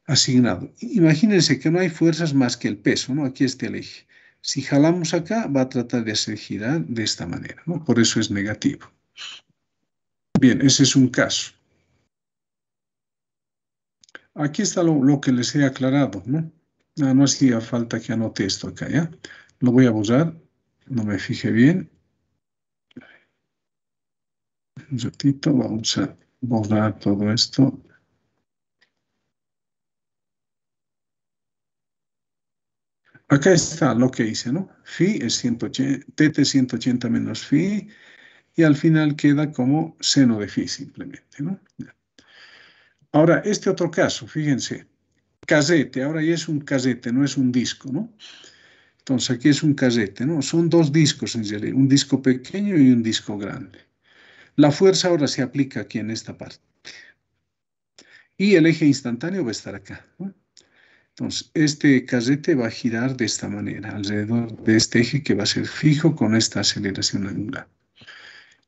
asignado. Imagínense que no hay fuerzas más que el peso, ¿no? Aquí está el eje. Si jalamos acá, va a tratar de hacer girar de esta manera, ¿no? Por eso es negativo. Bien, ese es un caso. Aquí está lo que les he aclarado, ¿no? No hacía falta que anote esto acá, ¿ya? Lo voy a borrar, no me fijé bien. Un ratito, vamos a borrar todo esto. Acá está lo que hice, ¿no? Phi es 180, TT 180 menos phi, y al final queda como seno de phi simplemente, ¿no? Ahora, este otro caso, fíjense, casete, ahora ya es un casete, no es un disco, ¿no? Entonces aquí es un casete, ¿no? Son dos discos en realidad, un disco pequeño y un disco grande. La fuerza ahora se aplica aquí en esta parte. Y el eje instantáneo va a estar acá, ¿no? Entonces, este casete va a girar de esta manera, alrededor de este eje que va a ser fijo con esta aceleración angular.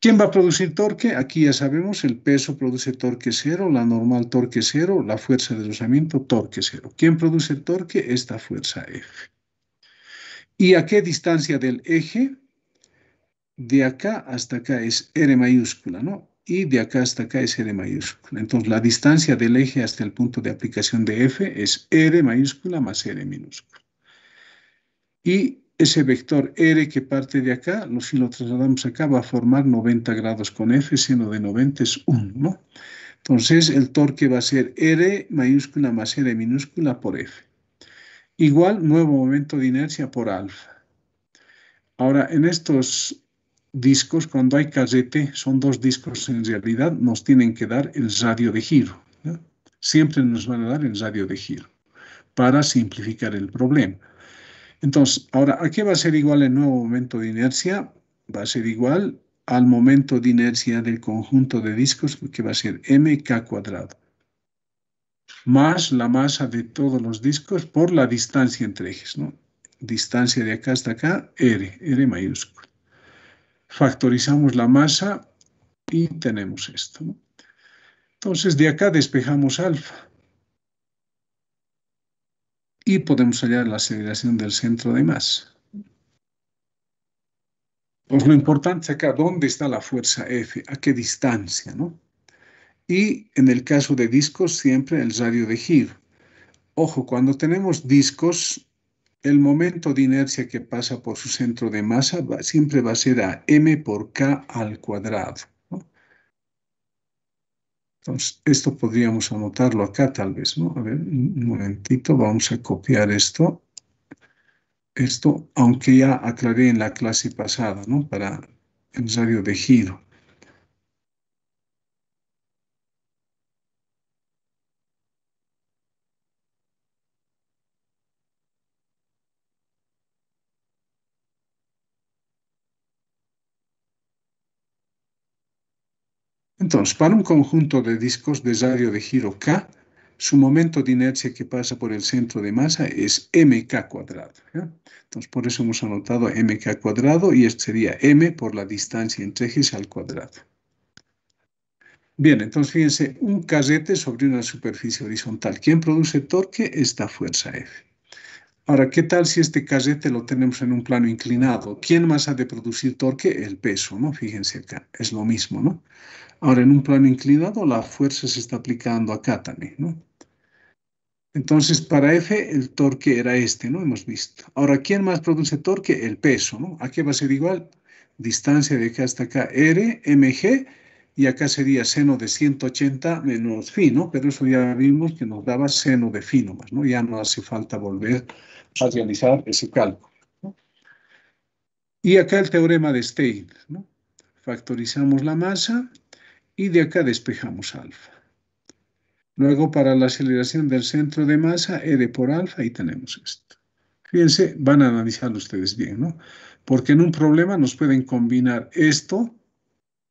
¿Quién va a producir torque? Aquí ya sabemos, el peso produce torque cero, la normal torque cero, la fuerza de rozamiento torque cero. ¿Quién produce torque? Esta fuerza F. ¿Y a qué distancia del eje? De acá hasta acá es R mayúscula, ¿no? Y de acá hasta acá es R mayúscula. Entonces, la distancia del eje hasta el punto de aplicación de F es R mayúscula más R minúscula. Y ese vector R que parte de acá, si lo trasladamos acá, va a formar 90 grados con F, seno de 90 es 1, ¿no? Entonces, el torque va a ser R mayúscula más R minúscula por F. Igual, nuevo momento de inercia por alfa. Ahora, en estos discos, cuando hay casete, son dos discos en realidad, nos tienen que dar el radio de giro, ¿no? Siempre nos van a dar el radio de giro para simplificar el problema. Entonces, ahora, ¿a qué va a ser igual el nuevo momento de inercia? Va a ser igual al momento de inercia del conjunto de discos, que va a ser mk cuadrado. más la masa de todos los discos por la distancia entre ejes, ¿no? Distancia de acá hasta acá, R mayúscula. Factorizamos la masa y tenemos esto, ¿no? Entonces, de acá despejamos alfa y podemos hallar la aceleración del centro de masa. Pues lo importante es acá, ¿dónde está la fuerza F? ¿A qué distancia, no? Y en el caso de discos, siempre el radio de giro. Ojo, cuando tenemos discos, el momento de inercia que pasa por su centro de masa siempre va a ser a m por k al cuadrado, ¿no? Entonces, esto podríamos anotarlo acá tal vez, ¿no? A ver, un momentito, vamos a copiar esto. Esto, aunque ya aclaré en la clase pasada, ¿no? Para el radio de giro. Entonces, para un conjunto de discos de radio de giro K, su momento de inercia que pasa por el centro de masa es mk cuadrado, ¿ya? Entonces, por eso hemos anotado mk cuadrado y esto sería m por la distancia entre ejes al cuadrado. Bien, entonces fíjense, un casete sobre una superficie horizontal. ¿Quién produce torque? Esta fuerza F. Ahora, ¿qué tal si este casete lo tenemos en un plano inclinado? ¿Quién más ha de producir torque? El peso, ¿no? Fíjense acá, es lo mismo, ¿no? Ahora, en un plano inclinado, la fuerza se está aplicando acá también, ¿no? Entonces, para F, el torque era este, ¿no? Hemos visto. Ahora, ¿quién más produce torque? El peso, ¿no? Aquí va a ser igual. Distancia de acá hasta acá, R, mg, y acá sería seno de 180 menos phi, ¿no? Pero eso ya vimos que nos daba seno de phi nomás, ¿no? Ya no hace falta volver a realizar ese cálculo, ¿no? Y acá el teorema de Stein, ¿no? Factorizamos la masa y de acá despejamos alfa. Luego, para la aceleración del centro de masa, R por alfa, y tenemos esto. Fíjense, van a analizarlo ustedes bien, ¿no? Porque en un problema nos pueden combinar esto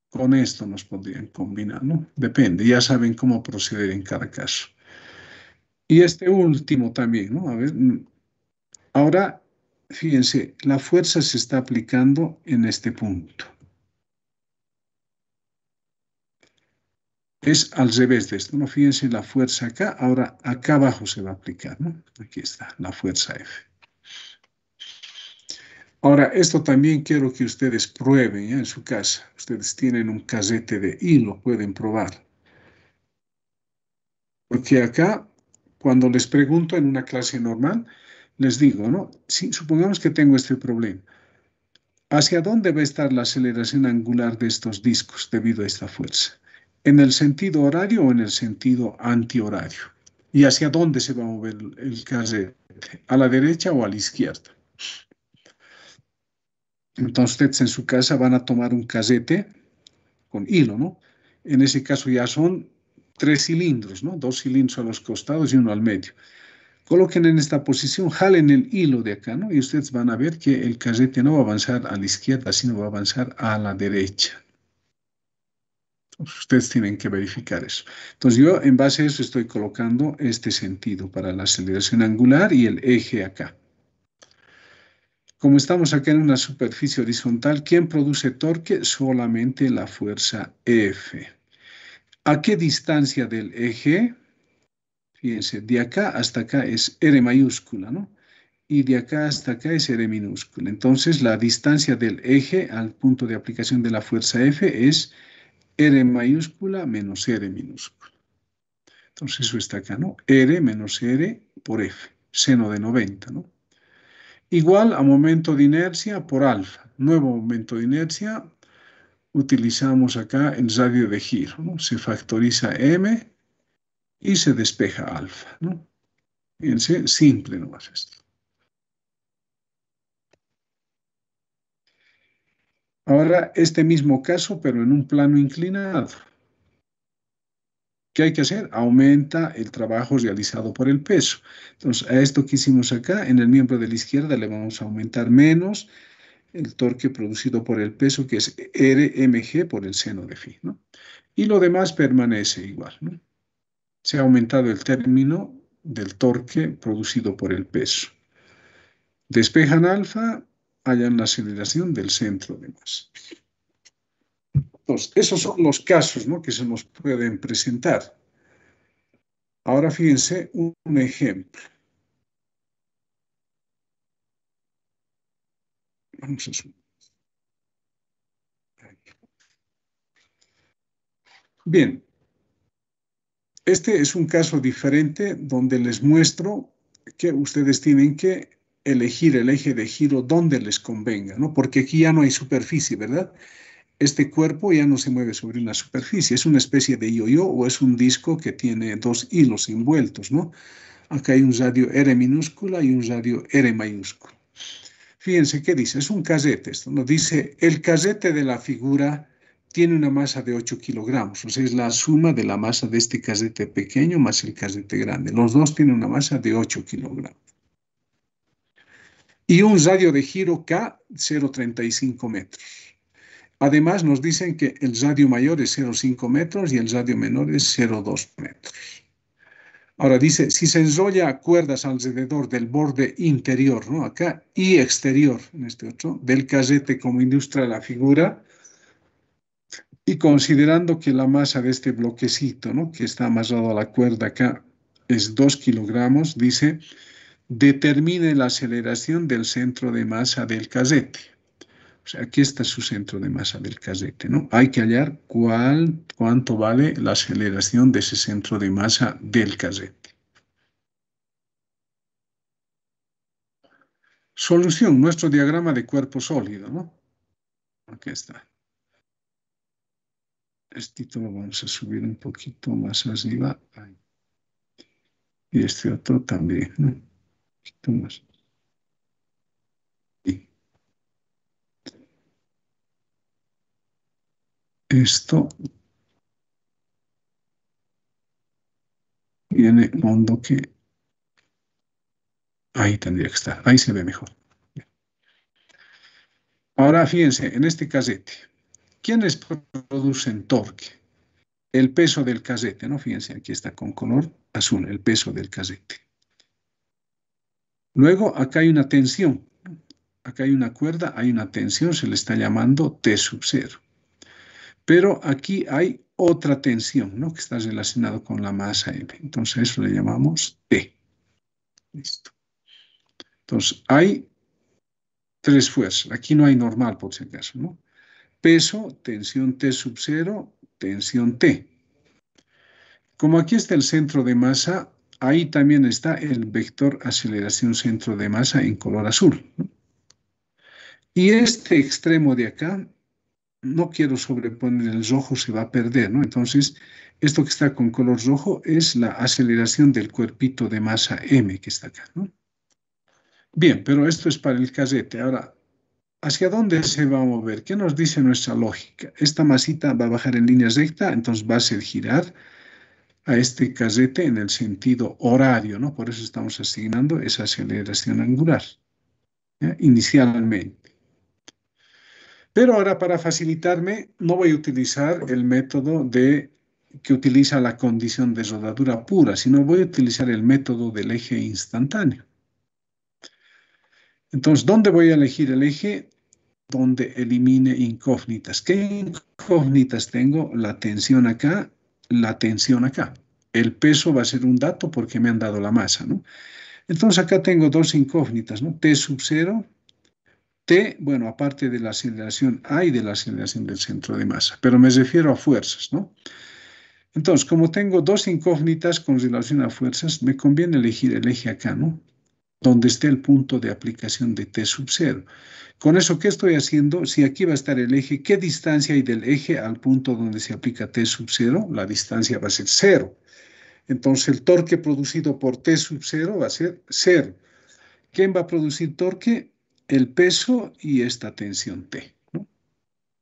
con esto, nos podrían combinar, ¿no? Depende, ya saben cómo proceder en cada caso. Y este último también, ¿no? A ver, ahora, fíjense, la fuerza se está aplicando en este punto. Es al revés de esto, ¿no? Fíjense la fuerza acá, ahora acá abajo se va a aplicar, ¿no? Aquí está, la fuerza F. Ahora, esto también quiero que ustedes prueben, ¿ya? En su casa. Ustedes tienen un casete de hilo, pueden probar. Porque acá, cuando les pregunto en una clase normal, les digo, ¿no? Si, supongamos que tengo este problema. ¿Hacia dónde va a estar la aceleración angular de estos discos debido a esta fuerza? ¿En el sentido horario o en el sentido antihorario? ¿Y hacia dónde se va a mover el casete? ¿A la derecha o a la izquierda? Entonces, ustedes en su casa van a tomar un casete con hilo, ¿no? En ese caso ya son 3 cilindros, ¿no? 2 cilindros a los costados y uno al medio. Coloquen en esta posición, jalen el hilo de acá, ¿no? Y ustedes van a ver que el casete no va a avanzar a la izquierda, sino va a avanzar a la derecha. Entonces, ustedes tienen que verificar eso. Entonces, yo en base a eso estoy colocando este sentido para la aceleración angular y el eje acá. Como estamos acá en una superficie horizontal, ¿quién produce torque? Solamente la fuerza F. ¿A qué distancia del eje? Fíjense, de acá hasta acá es R mayúscula, ¿no? Y de acá hasta acá es R minúscula. Entonces, la distancia del eje al punto de aplicación de la fuerza F es R mayúscula menos R minúscula. Entonces, eso está acá, ¿no? R menos R por F, seno de 90, ¿no? Igual a momento de inercia por alfa. Nuevo momento de inercia, utilizamos acá el radio de giro, ¿no? Se factoriza M y se despeja alfa, ¿no? Fíjense, simple nomás esto. Ahora, este mismo caso, pero en un plano inclinado. ¿Qué hay que hacer? Aumenta el trabajo realizado por el peso. Entonces, a esto que hicimos acá, en el miembro de la izquierda le vamos a aumentar menos el torque producido por el peso, que es RmG por el seno de phi, ¿no? Y lo demás permanece igual, ¿no? se ha aumentado el término del torque producido por el peso. Despejan alfa, hallan la aceleración del centro de masa. Entonces, esos son los casos, ¿no?, que se nos pueden presentar. Ahora fíjense un ejemplo. Vamos a subir. Bien, este es un caso diferente donde les muestro que ustedes tienen que elegir el eje de giro donde les convenga, ¿no? Porque aquí ya no hay superficie, ¿verdad? Este cuerpo ya no se mueve sobre una superficie, es una especie de yo-yo o es un disco que tiene dos hilos envueltos, ¿no? Acá hay un radio R minúscula y un radio R mayúscula. Fíjense qué dice, es un casete esto, ¿no? Dice, el casete de la figura tiene una masa de 8 kilogramos, o sea, es la suma de la masa de este casete pequeño más el casete grande. Los dos tienen una masa de 8 kilogramos. Y un radio de giro K, 0,35 metros. Además, nos dicen que el radio mayor es 0,5 metros y el radio menor es 0,2 metros. Ahora dice, si se enrolla cuerdas alrededor del borde interior, ¿no?, acá, y exterior, en este otro, del casete como ilustra la figura, y considerando que la masa de este bloquecito, ¿no?, que está amarrado a la cuerda acá, es 2 kilogramos, dice, determine la aceleración del centro de masa del casete. O sea, aquí está su centro de masa del casete, ¿no? Hay que hallar cuánto vale la aceleración de ese centro de masa del casete. Solución, nuestro diagrama de cuerpo sólido, ¿no? Aquí está. Este lo vamos a subir un poquito más arriba. Ahí. Y este otro también, ¿no? Un poquito más. Y esto viene hondo que ahí tendría que estar. Ahí se ve mejor. Ahora fíjense, en este casete, ¿quiénes producen torque? El peso del casete, ¿no? Fíjense, aquí está con color azul, el peso del casete. Luego, acá hay una tensión. Acá hay una cuerda, hay una tensión, se le está llamando T sub 0. Pero aquí hay otra tensión, ¿no?, que está relacionado con la masa M. Entonces, eso le llamamos T. Listo. Entonces, hay tres fuerzas. Aquí no hay normal, por si acaso, ¿no? Peso, tensión T sub 0, tensión T. Como aquí está el centro de masa, ahí también está el vector aceleración centro de masa en color azul, ¿no? Y este extremo de acá, no quiero sobreponer el rojo, se va a perder, ¿no? Entonces, esto que está con color rojo es la aceleración del cuerpito de masa M que está acá, ¿no? Bien, pero esto es para el casete. Ahora, ¿hacia dónde se va a mover? ¿Qué nos dice nuestra lógica? Esta masita va a bajar en línea recta, entonces va a hacer girar a este casete en el sentido horario, ¿no? Por eso estamos asignando esa aceleración angular, ¿ya?, inicialmente. Pero ahora, para facilitarme, no voy a utilizar el método que utiliza la condición de rodadura pura, sino voy a utilizar el método del eje instantáneo. Entonces, ¿dónde voy a elegir el eje? Donde elimine incógnitas. ¿Qué incógnitas tengo? La tensión acá, la tensión acá. El peso va a ser un dato porque me han dado la masa, ¿no? Entonces acá tengo dos incógnitas, ¿no? T sub 0, T, bueno, aparte de la aceleración, hay de la aceleración del centro de masa, pero me refiero a fuerzas, ¿no? Entonces, como tengo dos incógnitas con relación a fuerzas, me conviene elegir el eje acá, ¿no?, donde esté el punto de aplicación de T sub 0. Con eso, ¿qué estoy haciendo? Si aquí va a estar el eje, ¿qué distancia hay del eje al punto donde se aplica T sub 0? La distancia va a ser 0. Entonces, el torque producido por T sub 0 va a ser 0. ¿Quién va a producir torque? El peso y esta tensión T, ¿no?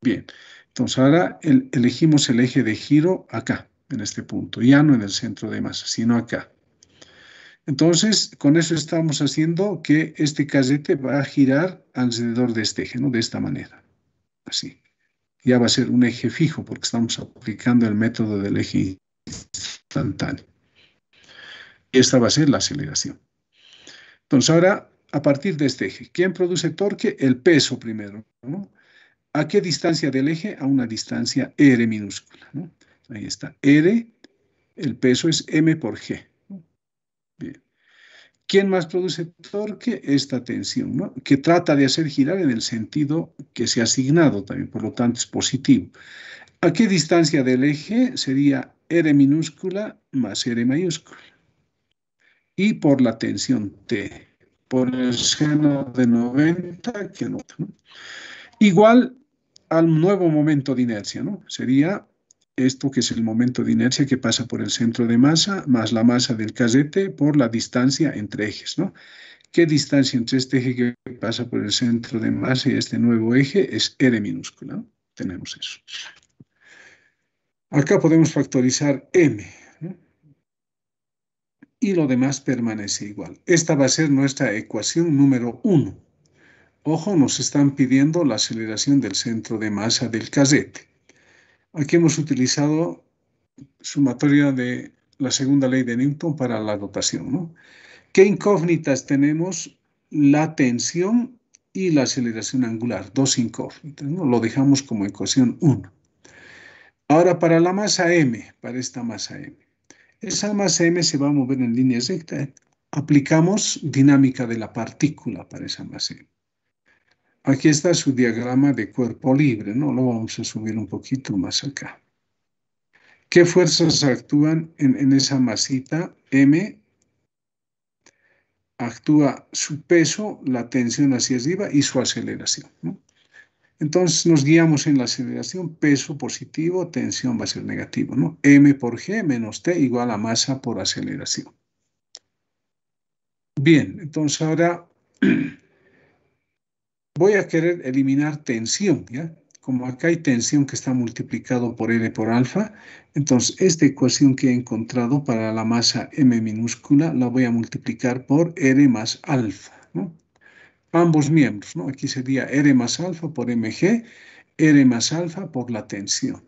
Bien, entonces ahora elegimos el eje de giro acá, en este punto, ya no en el centro de masa, sino acá. Entonces, con eso estamos haciendo que este casete va a girar alrededor de este eje, ¿no?, de esta manera, así. Ya va a ser un eje fijo porque estamos aplicando el método del eje instantáneo. esta va a ser la aceleración. Entonces ahora, a partir de este eje, ¿quién produce torque? El peso primero, ¿no? ¿A qué distancia del eje? A una distancia r minúscula, ¿no? Ahí está, r, el peso es m por g. Bien. ¿Quién más produce torque? Esta tensión, ¿no? Que trata de hacer girar en el sentido que se ha asignado también, por lo tanto es positivo. ¿A qué distancia del eje? Sería r minúscula más r mayúscula. Y por la tensión T, por el seno de 90, que no, ¿no? Igual al nuevo momento de inercia, ¿no? Sería esto que es el momento de inercia que pasa por el centro de masa más la masa del casete por la distancia entre ejes, ¿no? ¿Qué distancia entre este eje que pasa por el centro de masa y este nuevo eje? Es r minúscula, ¿no? Tenemos eso. Acá podemos factorizar m, ¿no? Y lo demás permanece igual. Esta va a ser nuestra ecuación número 1. Ojo, nos están pidiendo la aceleración del centro de masa del casete. Aquí hemos utilizado sumatoria de la segunda ley de Newton para la rotación, ¿no? ¿Qué incógnitas tenemos? La tensión y la aceleración angular, dos incógnitas, ¿no? Lo dejamos como ecuación 1. Ahora, para la masa m, para esta masa m. Esa masa m se va a mover en línea recta. Aplicamos dinámica de la partícula para esa masa m. Aquí está su diagrama de cuerpo libre, ¿no? Lo vamos a subir un poquito más acá. ¿Qué fuerzas actúan en esa masita M? Actúa su peso, la tensión hacia arriba y su aceleración, ¿no? Entonces nos guiamos en la aceleración, peso positivo, tensión va a ser negativo, ¿no? M por G menos T igual a masa por aceleración. Bien, entonces ahora voy a querer eliminar tensión, ¿ya? Como acá hay tensión que está multiplicado por L por alfa, entonces esta ecuación que he encontrado para la masa M minúscula la voy a multiplicar por R más alfa, ¿no? Ambos miembros, ¿no? Aquí sería R más alfa por mg, R más alfa por la tensión.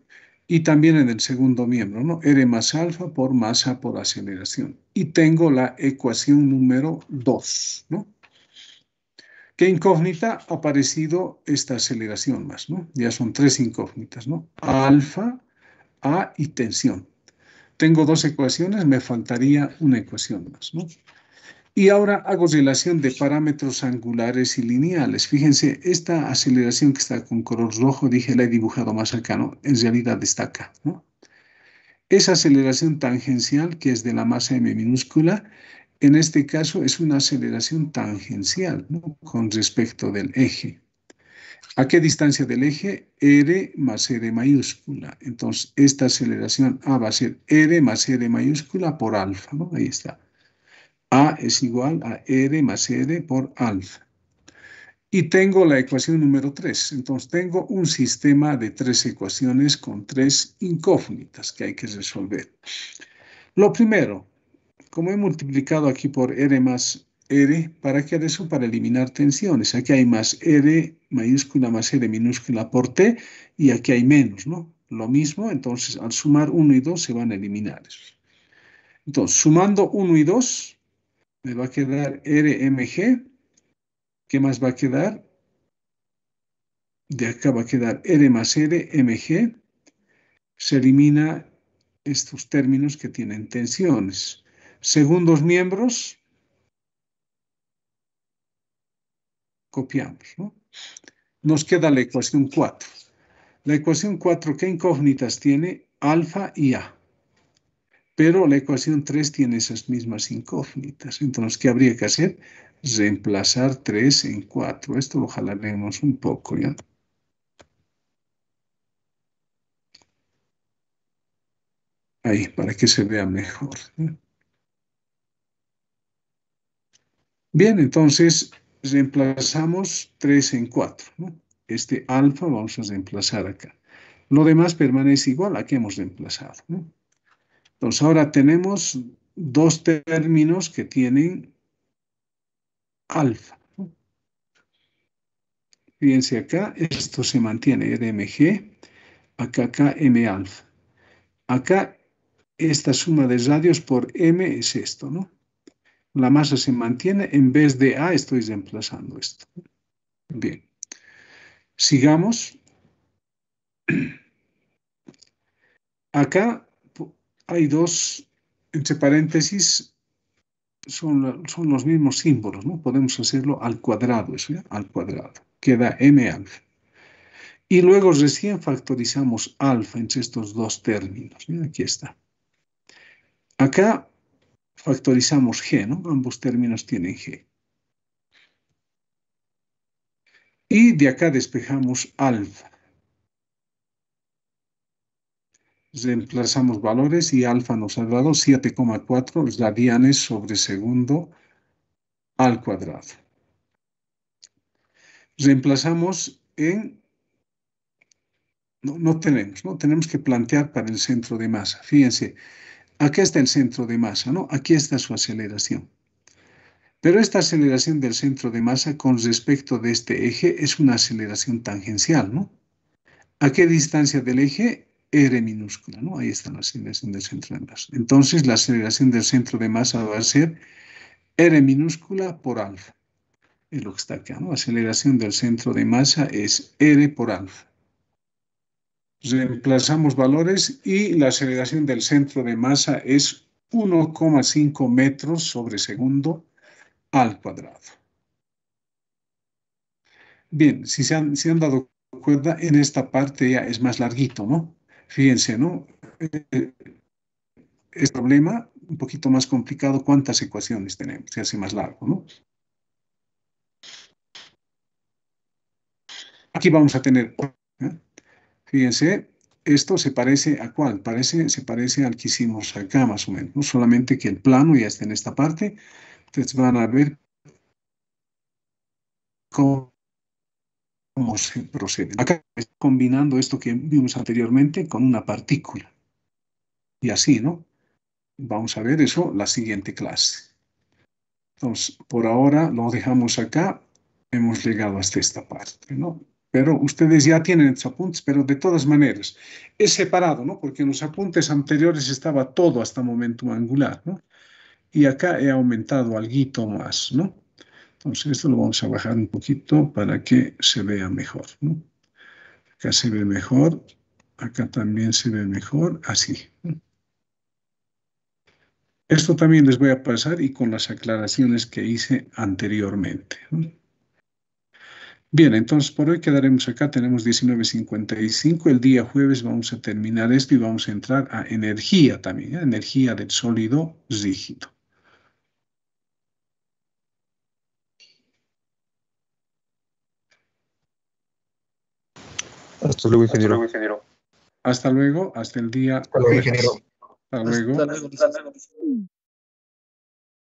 Y también en el segundo miembro, ¿no? R más alfa por masa por aceleración. Y tengo la ecuación número 2, ¿no? ¿Qué incógnita? Ha aparecido esta aceleración más, ¿no? Ya son tres incógnitas, ¿no? Alfa, A y tensión. Tengo dos ecuaciones, me faltaría una ecuación más, ¿no? Y ahora hago relación de parámetros angulares y lineales. Fíjense, esta aceleración que está con color rojo, dije, la he dibujado más acá, ¿no? En realidad está acá, ¿no? Esa aceleración tangencial, que es de la masa m minúscula, en este caso es una aceleración tangencial, ¿no? Con respecto del eje. ¿A qué distancia del eje? R más R mayúscula. Entonces, esta aceleración A va a ser R más R mayúscula por alfa, ¿no? Ahí está. A es igual a R más R por alfa. Y tengo la ecuación número 3. Entonces, tengo un sistema de tres ecuaciones con tres incógnitas que hay que resolver. Lo primero, como he multiplicado aquí por R más R, ¿para qué eso? Para eliminar tensiones. Aquí hay más R mayúscula más R minúscula por T y aquí hay menos, ¿no? Lo mismo, entonces al sumar 1 y 2 se van a eliminar esos. Entonces, sumando 1 y 2, me va a quedar RMG. ¿Qué más va a quedar? De acá va a quedar R más R, MG. Se elimina estos términos que tienen tensiones. Segundos miembros, copiamos, ¿no? Nos queda la ecuación 4. La ecuación 4, ¿qué incógnitas tiene? Alfa y A. Pero la ecuación 3 tiene esas mismas incógnitas. Entonces, ¿qué habría que hacer? Reemplazar 3 en 4. Esto lo jalaremos un poco, ¿ya? Ahí, para que se vea mejor, ¿no? Bien, entonces reemplazamos 3 en 4, ¿no? Este alfa vamos a reemplazar acá. Lo demás permanece igual a que hemos reemplazado, ¿no? Entonces ahora tenemos dos términos que tienen alfa, ¿no? Fíjense acá, esto se mantiene, RMG, acá M alfa. Acá esta suma de radios por M es esto, ¿no? La masa se mantiene, en vez de A estoy reemplazando esto. Bien. Sigamos. Acá hay dos, entre paréntesis, son los mismos símbolos, ¿no? Podemos hacerlo al cuadrado, eso ya, al cuadrado. Queda M alfa. Y luego recién factorizamos alfa entre estos dos términos. ¿Sí? Aquí está. Acá factorizamos G, ¿no? Ambos términos tienen G. Y de acá despejamos alfa. Reemplazamos valores y alfa nos ha dado 7,4 radianes sobre segundo al cuadrado. Reemplazamos en... No tenemos que plantear para el centro de masa. Fíjense, acá está el centro de masa, ¿no? Aquí está su aceleración. Pero esta aceleración del centro de masa con respecto de este eje es una aceleración tangencial, ¿no? ¿A qué distancia del eje? R minúscula, ¿no? Ahí está la aceleración del centro de masa. Entonces, la aceleración del centro de masa va a ser R minúscula por alfa. Es lo que está acá, ¿no? Aceleración del centro de masa es R por alfa. Reemplazamos valores y la aceleración del centro de masa es 1,5 metros sobre segundo al cuadrado. Bien, si se han dado cuenta, en esta parte ya es más larguito, ¿no? Fíjense, ¿no? Este problema, un poquito más complicado, ¿cuántas ecuaciones tenemos? Se hace más largo, ¿no? Aquí vamos a tener, ¿eh? Fíjense, esto se parece ¿a cuál? Se parece al que hicimos acá, más o menos, ¿no? Solamente que el plano ya está en esta parte. Ustedes van a ver cómo se procede. Acá estoy combinando esto que vimos anteriormente con una partícula. Y así, ¿no? Vamos a ver eso la siguiente clase. Entonces, por ahora lo dejamos acá. Hemos llegado hasta esta parte, ¿no? Pero ustedes ya tienen estos apuntes, pero de todas maneras, es separado, ¿no? Porque en los apuntes anteriores estaba todo hasta momento angular, ¿no? Y acá he aumentado algo más, ¿no? Entonces, esto lo vamos a bajar un poquito para que se vea mejor, ¿no? Acá se ve mejor, acá también se ve mejor, así, ¿no? Esto también les voy a pasar y con las aclaraciones que hice anteriormente, ¿no? Bien, entonces por hoy quedaremos acá, tenemos 19:55, el día jueves vamos a terminar esto y vamos a entrar a energía también, ¿eh? Energía del sólido rígido. Hasta luego, ingeniero. Hasta luego, hasta el día Hasta luego, jueves. ingeniero. Hasta luego. Hasta luego.